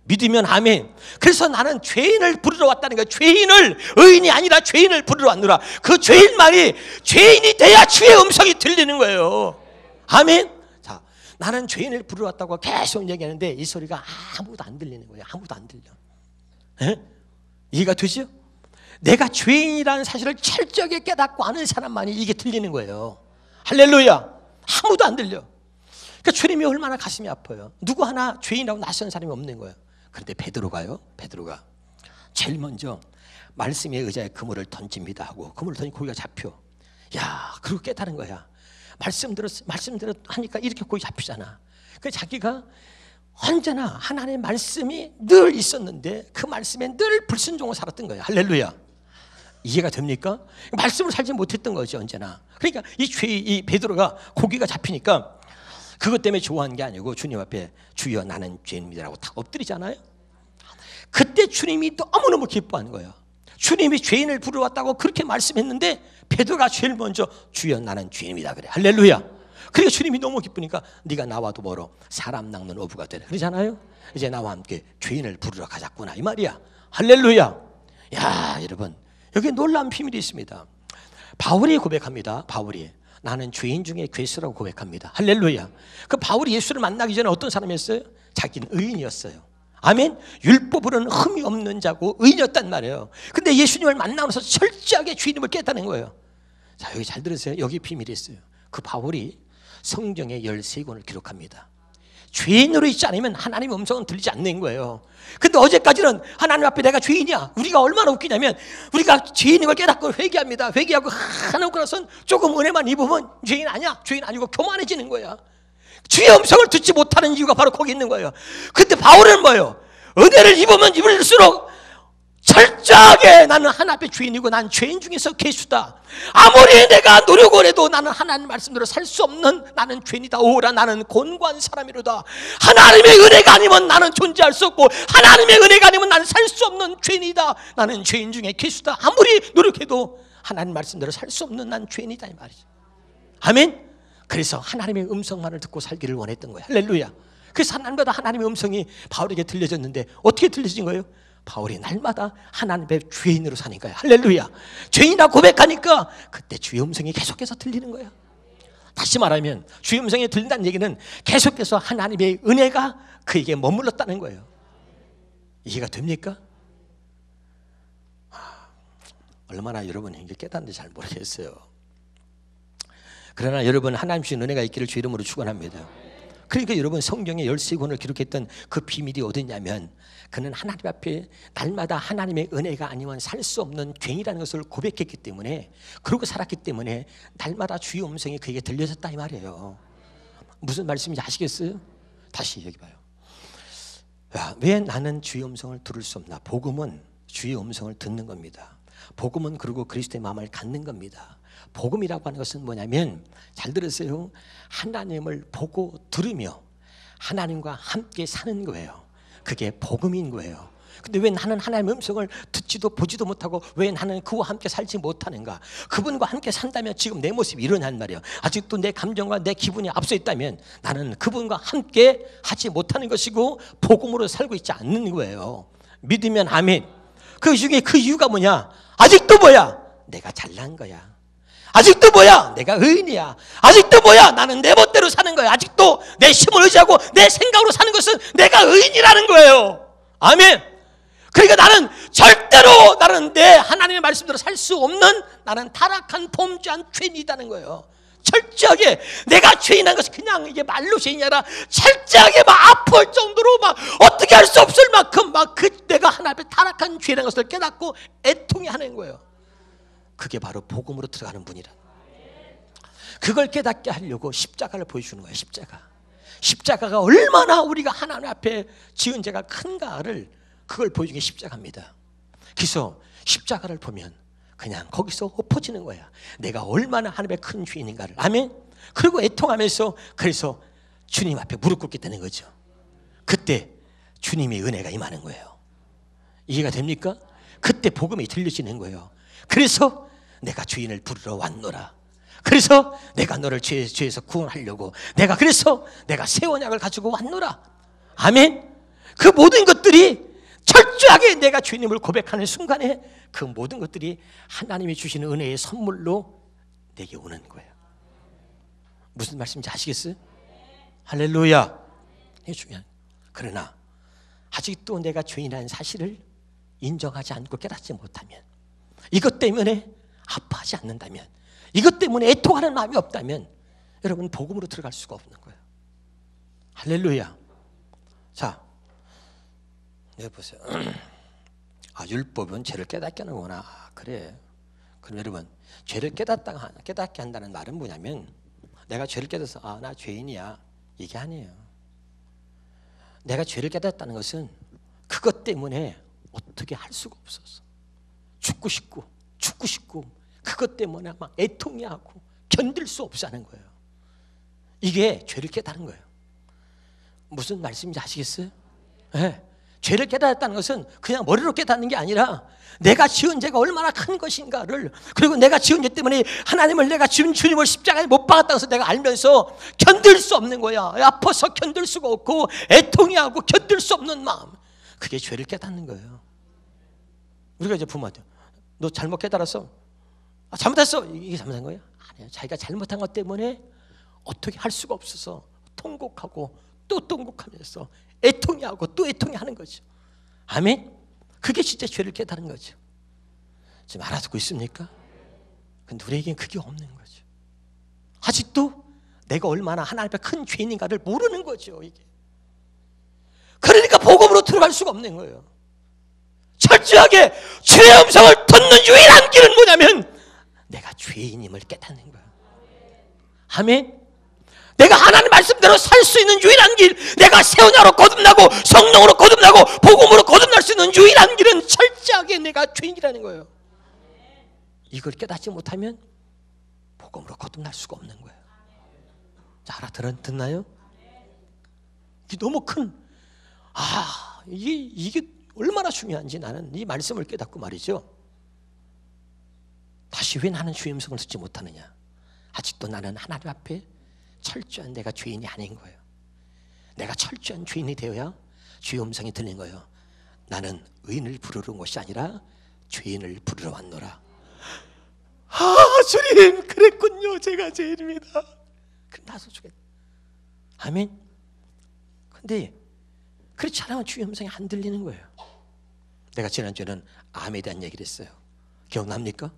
믿으면 아멘. 그래서 나는 죄인을 부르러 왔다는 거예요. 죄인을, 의인이 아니라 죄인을 부르러 왔노라. 그 죄인만이 죄인이 돼야 주의 음성이 들리는 거예요. 아멘. 자, 나는 죄인을 부르러 왔다고 계속 얘기하는데 이 소리가 아무도 안 들리는 거예요. 아무도 안 들려. 에? 이해가 되죠? 내가 죄인이라는 사실을 철저하게 깨닫고 아는 사람만이 이게 들리는 거예요. 할렐루야. 아무도 안 들려. 그러니까 주님이 얼마나 가슴이 아파요. 누구 하나 죄인이라고 낯선 사람이 없는 거예요. 그런데 베드로가 제일 먼저 말씀의 의자에 그물을 던집니다 하고 그물을 던지고 고기가 잡혀. 야, 그리고 깨달은 거야. 말씀대로 하니까 이렇게 고기 잡히잖아. 그래서 자기가 언제나 하나님의 말씀이 늘 있었는데 그 말씀에 늘 불순종을 살았던 거야. 할렐루야. 이해가 됩니까? 말씀을 살지 못했던 거지 언제나. 그러니까 이 베드로가 고기가 잡히니까 그것 때문에 좋아한 게 아니고 주님 앞에 주여 나는 죄인입니다라고 다 엎드리잖아요. 그때 주님이 너무너무 기뻐하는 거예요. 주님이 죄인을 부르러왔다고 그렇게 말씀했는데 베드로가 제일 먼저 주여 나는 죄인입니다 그래. 할렐루야. 그러니까 주님이 너무 기쁘니까 네가 나와도 멀어 사람 낚는 어부가 되래 그러잖아요. 이제 나와 함께 죄인을 부르러 가자꾸나 이 말이야. 할렐루야. 야, 여러분 여기 놀라운 비밀이 있습니다. 바울이 고백합니다. 바울이 나는 죄인 중에 괴수라고 고백합니다. 할렐루야. 그 바울이 예수를 만나기 전에 어떤 사람이었어요? 자기는 의인이었어요. 아멘. 율법으로는 흠이 없는 자고 의인이었단 말이에요. 근데 예수님을 만나면서 철저하게 주님을 깨닫는 거예요. 자, 여기 잘 들으세요. 여기 비밀이 있어요. 그 바울이 성경의 13권을 기록합니다. 죄인으로 있지 않으면 하나님의 음성은 들리지 않는 거예요. 근데 어제까지는 하나님 앞에 내가 죄인이야. 우리가 얼마나 웃기냐면 우리가 죄인인 걸 깨닫고 회개합니다. 회개하고 하나님께 나서는 조금 은혜만 입으면 죄인 아니야. 죄인 아니고 교만해지는 거야. 주의 음성을 듣지 못하는 이유가 바로 거기 있는 거예요. 근데 바울은 뭐예요? 은혜를 입으면 입을수록 철저하게 나는 하나님 앞에 죄인이고 난 죄인 중에서 괴수다. 아무리 내가 노력을 해도 나는 하나님 말씀대로 살 수 없는 나는 죄인이다. 오라 나는 곤고한 사람이로다. 하나님의 은혜가 아니면 나는 존재할 수 없고 하나님의 은혜가 아니면 나는 살 수 없는 죄인이다. 나는 죄인 중에 괴수다. 아무리 노력해도 하나님 말씀대로 살 수 없는 난 죄인이다 이 말이죠. 아멘. 그래서 하나님의 음성만을 듣고 살기를 원했던 거예요. 할렐루야. 그래서 날마다 하나님의 음성이 바울에게 들려졌는데 어떻게 들려진 거예요? 바울이 날마다 하나님의 죄인으로 사니까요. 할렐루야. 죄인이라고 고백하니까 그때 주의 음성이 계속해서 들리는 거예요. 다시 말하면 주의 음성이 들린다는 얘기는 계속해서 하나님의 은혜가 그에게 머물렀다는 거예요. 이해가 됩니까? 얼마나 여러분이 이게 깨닫는지 잘 모르겠어요. 그러나 여러분 하나님 주신 은혜가 있기를 주 이름으로 축원합니다. 그러니까 여러분 성경의 13권을 기록했던 그 비밀이 어디냐면 그는 하나님 앞에 날마다 하나님의 은혜가 아니면 살 수 없는 죄인이라는 것을 고백했기 때문에 그러고 살았기 때문에 날마다 주의 음성이 그에게 들려졌다 이 말이에요. 무슨 말씀인지 아시겠어요? 다시 여기 봐요. 야, 왜 나는 주의 음성을 들을 수 없나? 복음은 주의 음성을 듣는 겁니다. 복음은 그리고 그리스도의 마음을 갖는 겁니다. 복음이라고 하는 것은 뭐냐면 잘 들으세요. 하나님을 보고 들으며 하나님과 함께 사는 거예요. 그게 복음인 거예요. 근데 왜 나는 하나님의 음성을 듣지도 보지도 못하고 왜 나는 그와 함께 살지 못하는가? 그분과 함께 산다면 지금 내 모습이 이러냐는 말이에요. 아직도 내 감정과 내 기분이 앞서 있다면 나는 그분과 함께 하지 못하는 것이고 복음으로 살고 있지 않는 거예요. 믿으면 아멘. 그 중에 그 이유가 뭐냐? 아직도 뭐야? 내가 잘난 거야. 아직도 뭐야? 내가 의인이야. 아직도 뭐야? 나는 내 멋대로 사는 거야. 아직도 내 힘을 의지하고 내 생각으로 사는 것은 내가 의인이라는 거예요. 아멘. 그러니까 나는 절대로 나는 내 하나님의 말씀대로 살 수 없는 나는 타락한 범죄한 죄인이라는 거예요. 철저하게 내가 죄인한 것이 그냥 이게 말로 죄인이 아니라 철저하게 막 아플 정도로 막 어떻게 할 수 없을 만큼 막 그 내가 하나님 앞에 타락한 죄라는 것을 깨닫고 애통해하는 거예요. 그게 바로 복음으로 들어가는 분이라. 그걸 깨닫게 하려고 십자가를 보여주는 거예요. 십자가가 얼마나 우리가 하나님 앞에 지은 죄가 큰가를 그걸 보여주는 게 십자가입니다. 그래서 십자가를 보면 그냥 거기서 엎어지는 거야. 내가 얼마나 하나님의 큰 죄인인가를. 아멘. 그리고 애통하면서 그래서 주님 앞에 무릎 꿇게 되는 거죠. 그때 주님의 은혜가 임하는 거예요. 이해가 됩니까? 그때 복음이 들려지는 거예요. 그래서 내가 주인을 부르러 왔노라. 그래서 내가 너를 죄에서 구원하려고 그래서 내가 새 언약을 가지고 왔노라. 아멘. 그 모든 것들이 철저하게 내가 주님을 고백하는 순간에 그 모든 것들이 하나님이 주시는 은혜의 선물로 내게 오는 거예요. 무슨 말씀인지 아시겠어요? 할렐루야. 이게 중요한. 그러나 아직도 내가 죄인이라는 사실을 인정하지 않고 깨닫지 못하면, 이것 때문에 아파하지 않는다면, 이것 때문에 애통하는 마음이 없다면 여러분 복음으로 들어갈 수가 없는 거예요. 할렐루야. 자, 여기 보세요. 율법은 죄를 깨닫게 하는구나. 그래. 그럼 여러분, 죄를 깨닫게 한다는 말은 뭐냐면, 내가 죄를 깨닫아서 나 죄인이야, 이게 아니에요. 내가 죄를 깨닫다는 것은 그것 때문에 어떻게 할 수가 없었어. 죽고 싶고 그것 때문에 막 애통이 하고 견딜 수 없이 하는 거예요. 이게 죄를 깨닫는 거예요. 무슨 말씀인지 아시겠어요? 네. 죄를 깨닫았다는 것은 그냥 머리로 깨닫는 게 아니라 내가 지은 죄가 얼마나 큰 것인가를, 그리고 내가 지은 죄 때문에 하나님을, 내가 지은 주님을 십자가에 못 박았다는 것을 내가 알면서 견딜 수 없는 거야. 아파서 견딜 수가 없고 애통이 하고 견딜 수 없는 마음, 그게 죄를 깨닫는 거예요. 우리가 이제 부모한테 너 잘못 깨달았어, 잘못했어, 이게 잘못한 거예요? 아니야. 자기가 잘못한 것 때문에 어떻게 할 수가 없어서 통곡하고 또 통곡하면서 애통이 하고 또 애통이 하는 거죠. 아멘. 그게 진짜 죄를 깨달은 거죠. 지금 알아듣고 있습니까? 근데 우리에겐 그게 없는 거죠. 아직도 내가 얼마나 하나님 앞에 큰 죄인인가를 모르는 거죠, 이게. 그러니까 복음으로 들어갈 수가 없는 거예요. 철저하게 죄의 음성을 듣는 유일한 길은 뭐냐면 내가 죄인임을 깨닫는 거예요. 아멘. 내가 하나님 말씀대로 살 수 있는 유일한 길, 내가 새 언약으로 거듭나고 성령으로 거듭나고 복음으로 거듭날 수 있는 유일한 길은 철저하게 내가 죄인이라는 거예요. 이걸 깨닫지 못하면 복음으로 거듭날 수가 없는 거예요. 자, 알아듣나요? 이게 너무 큰, 이게 얼마나 중요한지 나는 이 말씀을 깨닫고 말이죠. 다시 왜 나는 주의 음성을 듣지 못하느냐? 아직도 나는 하나님 앞에 철저한 내가 죄인이 아닌 거예요. 내가 철저한 죄인이 되어야 주의 음성이 들리는 거예요. 나는 의인을 부르러 온 것이 아니라 죄인을 부르러 왔노라. 주님, 그랬군요. 제가 죄인입니다. 그럼 나서 주겠다. 아멘. 근데 그렇지 않으면 주의 음성이 안 들리는 거예요. 내가 지난주에는 암에 대한 얘기를 했어요. 기억납니까?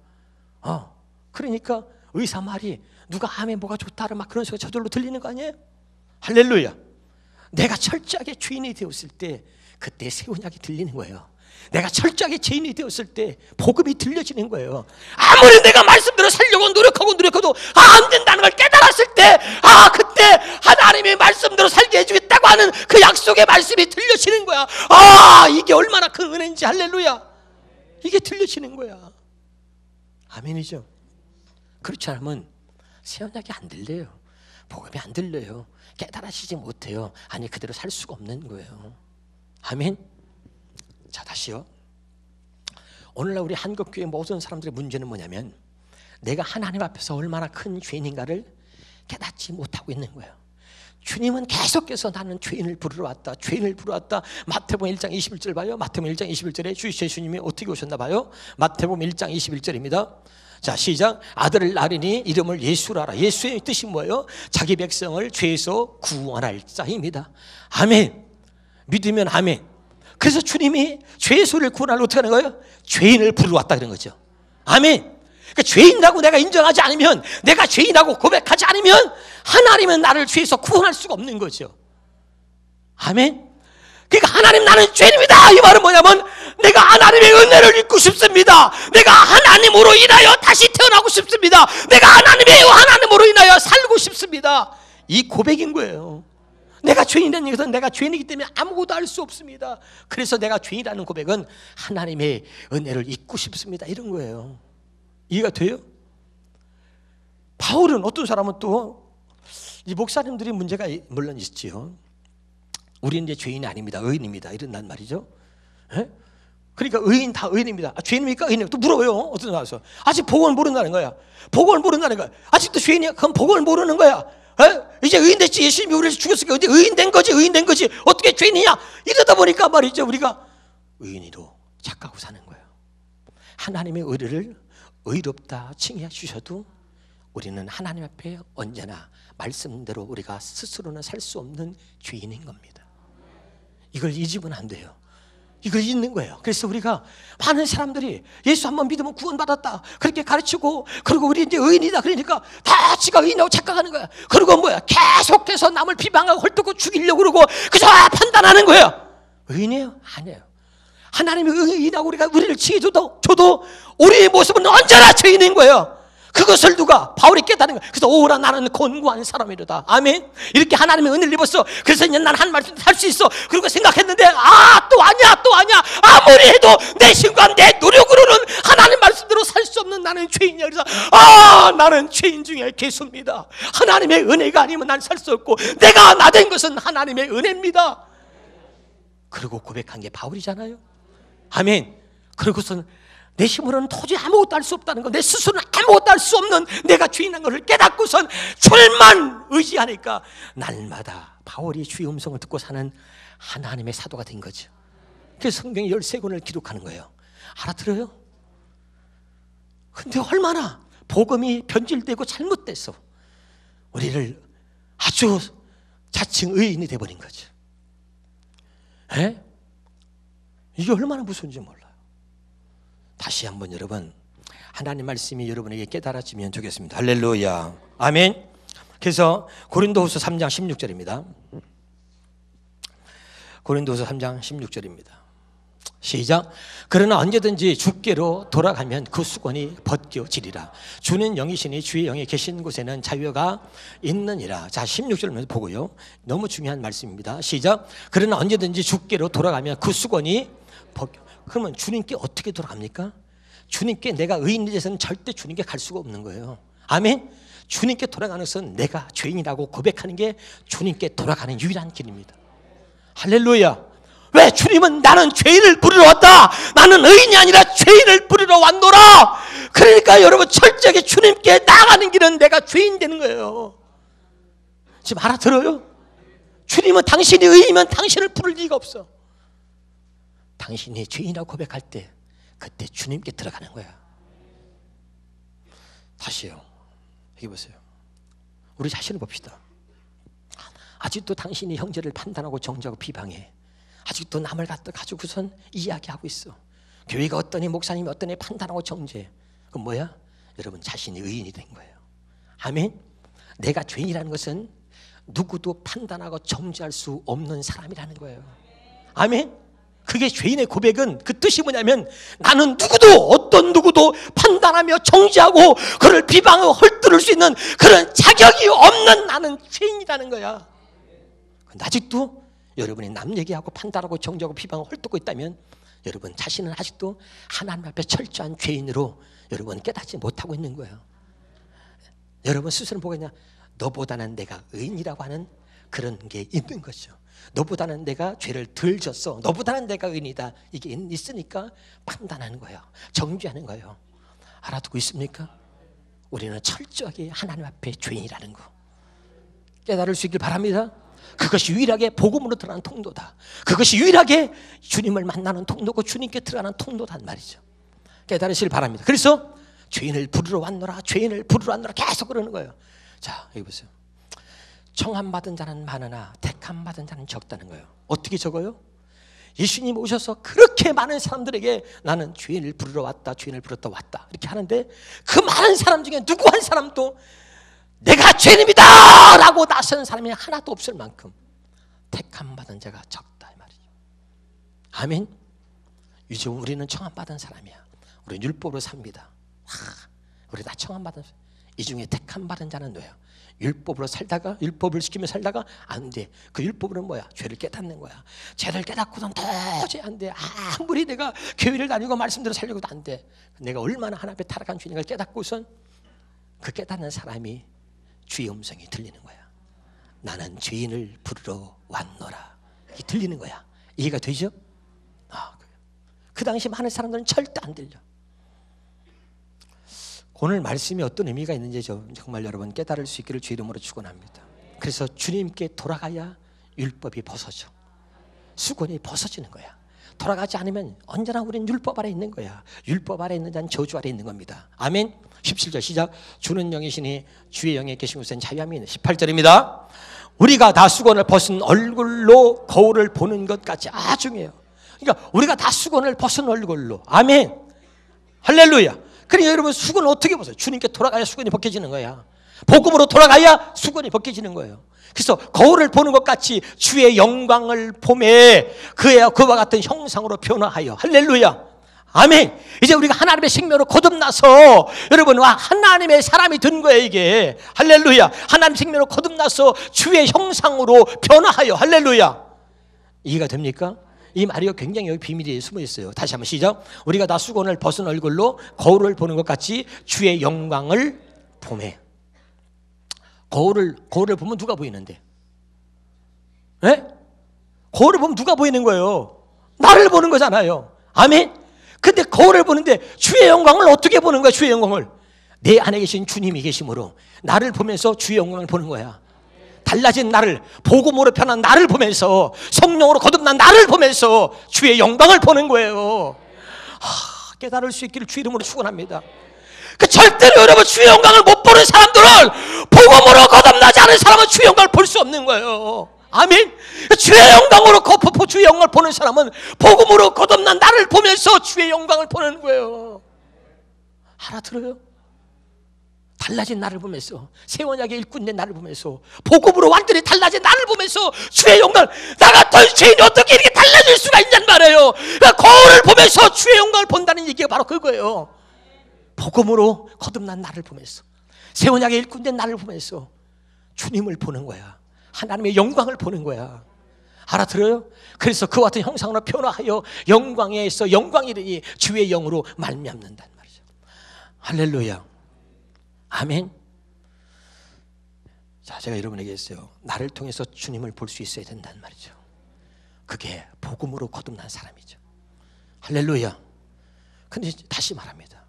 그러니까 의사 말이 누가 암에 뭐가 좋다를 막 그런 소리가 저절로 들리는 거 아니에요? 할렐루야. 내가 철저하게 죄인이 되었을 때 그때 새 언약이 들리는 거예요. 내가 철저하게 죄인이 되었을 때 복음이 들려지는 거예요. 아무리 내가 말씀대로 살려고 노력해도 안 된다는 걸 깨달았을 때 그때 하나님의 말씀대로 살게 해주겠다고 하는 그 약속의 말씀이 들려지는 거야. 이게 얼마나 큰 은혜인지. 할렐루야. 이게 들려지는 거야. 아멘이죠. 그렇지 않으면 새 언약이 안 들려요. 복음이 안 들려요. 깨달아지지 못해요. 아니, 그대로 살 수가 없는 거예요. 아멘. 자, 다시요. 오늘날 우리 한국교회 모든 사람들의 문제는 뭐냐면 내가 하나님 앞에서 얼마나 큰 죄인인가를 깨닫지 못하고 있는 거예요. 주님은 계속해서 나는 죄인을 부르러 왔다, 죄인을 부르러 왔다. 마태복음 1장 21절 봐요. 마태복음 1장 21절에 주 예수님이 어떻게 오셨나 봐요. 마태복음 1장 21절입니다. 자, 시작. 아들을 낳으리니 이름을 예수라 하라. 예수의 뜻이 뭐예요? 자기 백성을 죄에서 구원할 자입니다. 아멘. 믿으면 아멘. 그래서 주님이 죄의 소리를 구원하려고 어떻게 하는 거예요? 죄인을 부르러 왔다 그런 거죠. 아멘. 그러니까 죄인이라고 내가 인정하지 않으면, 내가 죄인이라고 고백하지 않으면 하나님은 나를 죄에서 구원할 수가 없는 거죠. 아멘. 그러니까 하나님, 나는 죄인입니다. 이 말은 뭐냐면 내가 하나님의 은혜를 입고 싶습니다. 내가 하나님으로 인하여 다시 태어나고 싶습니다. 내가 하나님으로 인하여 살고 싶습니다. 이 고백인 거예요. 내가 죄인이라는 것은 내가 죄인이기 때문에 아무것도 알 수 없습니다. 그래서 내가 죄인이라는 고백은 하나님의 은혜를 잊고 싶습니다, 이런 거예요. 이해가 돼요? 바울은, 어떤 사람은 또 이 목사님들이 문제가 물론 있지요. 우리는 이제 죄인이 아닙니다, 의인입니다, 이런단 말이죠. 에? 그러니까 의인 다 의인입니다. 죄인입니까? 의인입니까? 또 물어요. 어떤 나와서 아직 복음을 모른다는 거야. 복음을 모른다는 거야. 아직도 죄인이야? 그럼 복음을 모르는 거야. 이제 의인 됐지. 예수님이 우리를 죽였으니까 이제 의인 된 거지. 의인 된 거지. 어떻게 죄인이냐? 이러다 보니까 말이죠, 우리가 의인이로 착각하고 사는 거예요. 하나님의 의를 의롭다 칭해 주셔도 우리는 하나님 앞에 언제나 말씀대로 우리가 스스로는 살 수 없는 죄인인 겁니다. 이걸 잊으면 안 돼요. 이걸 잊는 거예요. 그래서 우리가 많은 사람들이 예수 한번 믿으면 구원받았다 그렇게 가르치고, 그리고 우리 이제 의인이다 그러니까 다 지가 의인이라고 착각하는 거야. 그리고 뭐야, 계속해서 남을 비방하고 헐뜯고 죽이려고 그러고 그저 판단하는 거예요. 의인이에요? 아니에요. 하나님이 의인이라고 우리를 칭해줘도 우리의 모습은 언제나 죄인인 거예요. 그것을 누가? 바울이 깨달은 거예요. 그래서 오라 나는 곤고한 사람이로다. 아멘. 이렇게 하나님의 은혜를 입었어. 그래서 이제 난 한 말씀 할 수 있어. 그리고 생각했는데 또 아니야. 아무리 해도 내 힘과 내 노력으로는 하나님 말씀대로 살 수 없는 나는 죄인이야. 그래서 나는 죄인 중에 괴수입니다. 하나님의 은혜가 아니면 난 살 수 없고 내가 나 된 것은 하나님의 은혜입니다. 그리고 고백한 게 바울이잖아요. 아멘. 그리고선 내 힘으로는 도저히 아무것도 할 수 없다는 거, 내 스스로는 아무것도 할 수 없는 내가 죄인한 것을 깨닫고선 주만 의지하니까 날마다 바울이 주의 음성을 듣고 사는 하나님의 사도가 된 거죠. 그래서 성경이 13권을 기록하는 거예요. 알아들어요? 근데 얼마나 복음이 변질되고 잘못돼서 우리를 아주 자칭 의인이 돼버린 거죠. 이게 얼마나 무서운지 몰라요. 다시 한번 여러분, 하나님 말씀이 여러분에게 깨달아지면 좋겠습니다. 할렐루야. 아멘. 그래서 고린도후서 3장 16절입니다. 고린도후서 3장 16절입니다. 시작. 그러나 언제든지 주께로 돌아가면 그 수건이 벗겨지리라. 주는 영이시니 주의 영이 계신 곳에는 자유가 있느니라. 자, 16절을 보고요. 너무 중요한 말씀입니다. 시작. 그러나 언제든지 주께로 돌아가면 그 수건이 그러면 주님께 어떻게 돌아갑니까? 주님께 내가 의인이 돼서는 절대 주님께 갈 수가 없는 거예요. 아멘. 주님께 돌아가는 것은 내가 죄인이라고 고백하는 게 주님께 돌아가는 유일한 길입니다. 할렐루야. 왜? 주님은 나는 죄인을 부르러 왔다. 나는 의인이 아니라 죄인을 부르러 왔노라. 그러니까 여러분, 철저하게 주님께 나가는 길은 내가 죄인 되는 거예요. 지금 알아들어요? 주님은 당신이 의인이면 당신을 부를 리가 없어. 당신이 죄인이라고 고백할 때 그때 주님께 들어가는 거야. 다시요. 여기 보세요. 우리 자신을 봅시다. 아직도 당신이 형제를 판단하고 정죄하고 비방해. 아직도 남을 갖다 가지고선 이야기하고 있어. 교회가 어떠니, 목사님이 어떠니 판단하고 정죄해. 그건 뭐야? 여러분, 자신이 의인이 된 거예요. 아멘. 내가 죄인이라는 것은 누구도 판단하고 정죄할 수 없는 사람이라는 거예요. 아멘. 그게 죄인의 고백은 그 뜻이 뭐냐면 나는 어떤 누구도 판단하며 정죄하고 그를 비방하고 헐뜯을 수 있는 그런 자격이 없는 나는 죄인이라는 거야. 근데 아직도 여러분이 남 얘기하고 판단하고 정죄하고 비방하고 헐뜯고 있다면 여러분 자신은 아직도 하나님 앞에 철저한 죄인으로 여러분 깨닫지 못하고 있는 거예요. 여러분 스스로 보겠냐? 너보다는 내가 의인이라고 하는 그런 게 있는 거죠. 너보다는 내가 죄를 덜 졌어. 너보다는 내가 의인이다. 이게 있으니까 판단하는 거예요. 정죄하는 거예요. 알아두고 있습니까? 우리는 철저하게 하나님 앞에 죄인이라는 거 깨달을 수 있길 바랍니다. 그것이 유일하게 복음으로 들어가는 통로다. 그것이 유일하게 주님을 만나는 통로고 주님께 들어가는 통로단 말이죠. 깨달으시길 바랍니다. 그래서 죄인을 부르러 왔노라, 죄인을 부르러 왔노라 계속 그러는 거예요. 자, 여기 보세요. 청함받은 자는 많으나 택함받은 자는 적다는 거예요. 어떻게 적어요? 예수님 오셔서 그렇게 많은 사람들에게 나는 죄인을 부르러 왔다, 죄인을 부르러 왔다 이렇게 하는데 그 많은 사람 중에 누구 한 사람도 내가 죄인입니다 라고 나서는 사람이 하나도 없을 만큼 택함받은 자가 적다 이 말이죠. 아멘. 이제 우리는 청함받은 사람이야. 우리는 율법으로 삽니다. 우리 다 청함받은 사람. 이 중에 택한 바른 자는 너야. 율법으로 살다가, 율법을 지키며 살다가 안 돼. 그 율법으로는 뭐야? 죄를 깨닫는 거야. 죄를 깨닫고선 도저히 안 돼. 아무리 내가 교회를 다니고 말씀대로 살려고도 안 돼. 내가 얼마나 하나님 앞에 타락한 주님을 깨닫고선 그 깨닫는 사람이 주의 음성이 들리는 거야. 나는 죄인을 부르러 왔노라. 이게 들리는 거야. 이해가 되죠? 그 당시 많은 사람들은 절대 안 들려. 오늘 말씀이 어떤 의미가 있는지 정말 여러분 깨달을 수 있기를 주 이름으로 축원합니다. 그래서 주님께 돌아가야 율법이 벗어져. 수건이 벗어지는 거야. 돌아가지 않으면 언제나 우리는 율법 아래 있는 거야. 율법 아래 있는 자는 저주 아래 있는 겁니다. 아멘. 17절 시작. 주는 영이시니 주의 영에 계신 곳엔 자유함이 있는. 18절입니다. 우리가 다 수건을 벗은 얼굴로 거울을 보는 것까지 중요해요. 그러니까 우리가 다 수건을 벗은 얼굴로. 아멘. 할렐루야. 그러니까 여러분 수건을 어떻게 벗어요? 주님께 돌아가야 수건이 벗겨지는 거야. 복음으로 돌아가야 수건이 벗겨지는 거예요. 그래서 거울을 보는 것 같이 주의 영광을 보매 그와 같은 형상으로 변화하여. 할렐루야. 아멘. 이제 우리가 하나님의 생명으로 거듭나서 여러분 하나님의 사람이 된 거예요 이게. 할렐루야. 하나님의 생명으로 거듭나서 주의 형상으로 변화하여. 할렐루야. 이해가 됩니까? 이 말이 굉장히 여기 비밀이 숨어 있어요. 다시 한번 시작. 우리가 다 수건을 벗은 얼굴로 거울을 보는 것 같이 주의 영광을 보매. 거울을 보면 누가 보이는데? 네? 거울을 보면 누가 보이는 거예요? 나를 보는 거잖아요. 아멘. 근데 거울을 보는데 주의 영광을 어떻게 보는 거야? 주의 영광을 내 안에 계신 주님이 계심으로 나를 보면서 주의 영광을 보는 거야. 달라진 나를, 복음으로 변한 나를 보면서, 성령으로 거듭난 나를 보면서 주의 영광을 보는 거예요. 깨달을 수 있기를 주 이름으로 축원합니다. 절대로 여러분 주의 영광을 못 보는 사람들은, 복음으로 거듭나지 않은 사람은 주의 영광을 볼 수 없는 거예요. 아멘. 주의 영광으로 주의 영광을 보는 사람은 복음으로 거듭난 나를 보면서 주의 영광을 보는 거예요. 알아들어요? 달라진 나를 보면서, 새 언약의 일꾼된 나를 보면서, 복음으로 완전히 달라진 나를 보면서 주의 영광, 나 같은 죄인이 어떻게 이렇게 달라질 수가 있냔 말이에요. 그러니까 거울을 보면서 주의 영광을 본다는 얘기가 바로 그거예요. 복음으로 거듭난 나를 보면서, 새 언약의 일꾼된 나를 보면서 주님을 보는 거야. 하나님의 영광을 보는 거야. 알아들어요? 그래서 그와 같은 형상으로 변화하여 영광에서 영광이 되니 주의 영으로 말미암는단 말이죠. 할렐루야. 아멘. 자, 제가 여러분에게 했어요. 나를 통해서 주님을 볼 수 있어야 된다는 말이죠. 그게 복음으로 거듭난 사람이죠. 할렐루야. 근데 다시 말합니다.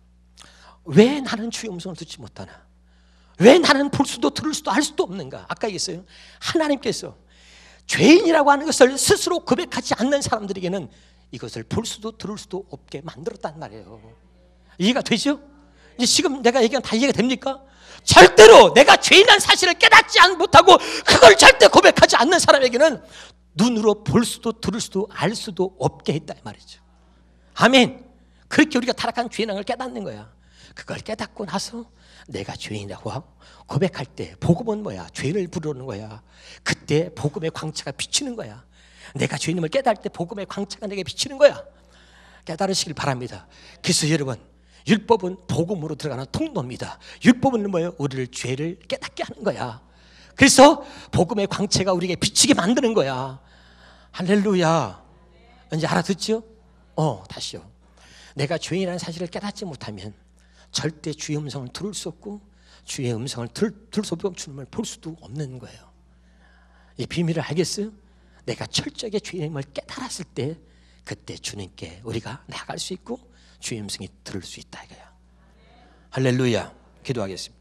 왜 나는 주의 음성을 듣지 못하나? 왜 나는 볼 수도 들을 수도 할 수도 없는가? 아까 얘기했어요. 하나님께서 죄인이라고 하는 것을 스스로 고백하지 않는 사람들에게는 이것을 볼 수도 들을 수도 없게 만들었단 말이에요. 이해가 되죠? 이제 지금 내가 얘기한 다 이해가 됩니까? 절대로 내가 죄인이라는 사실을 깨닫지 못하고 그걸 절대 고백하지 않는 사람에게는 눈으로 볼 수도 들을 수도 알 수도 없게 했다 이 말이죠. 아멘. 그렇게 우리가 타락한 죄인을 깨닫는 거야. 그걸 깨닫고 나서 내가 죄인이라고 하고 고백할 때 복음은 뭐야? 죄를 부르는 거야. 그때 복음의 광채가 비치는 거야. 내가 죄인임을 깨달을 때 복음의 광채가 내게 비치는 거야. 깨달으시길 바랍니다. 그래서 여러분, 율법은 복음으로 들어가는 통로입니다. 율법은 뭐예요? 우리를 죄를 깨닫게 하는 거야. 그래서 복음의 광채가 우리에게 비치게 만드는 거야. 할렐루야. 이제 알아듣죠? 다시요. 내가 죄인이라는 사실을 깨닫지 못하면 절대 주의 음성을 들을 수 없고 주의 음성을 들을 수 없고 주님을 볼 수도 없는 거예요. 이 비밀을 알겠어요? 내가 철저하게 주님을 깨달았을 때 그때 주님께 우리가 나아갈 수 있고 주의 음성이 들을 수 있다 이거야. 할렐루야. 기도하겠습니다.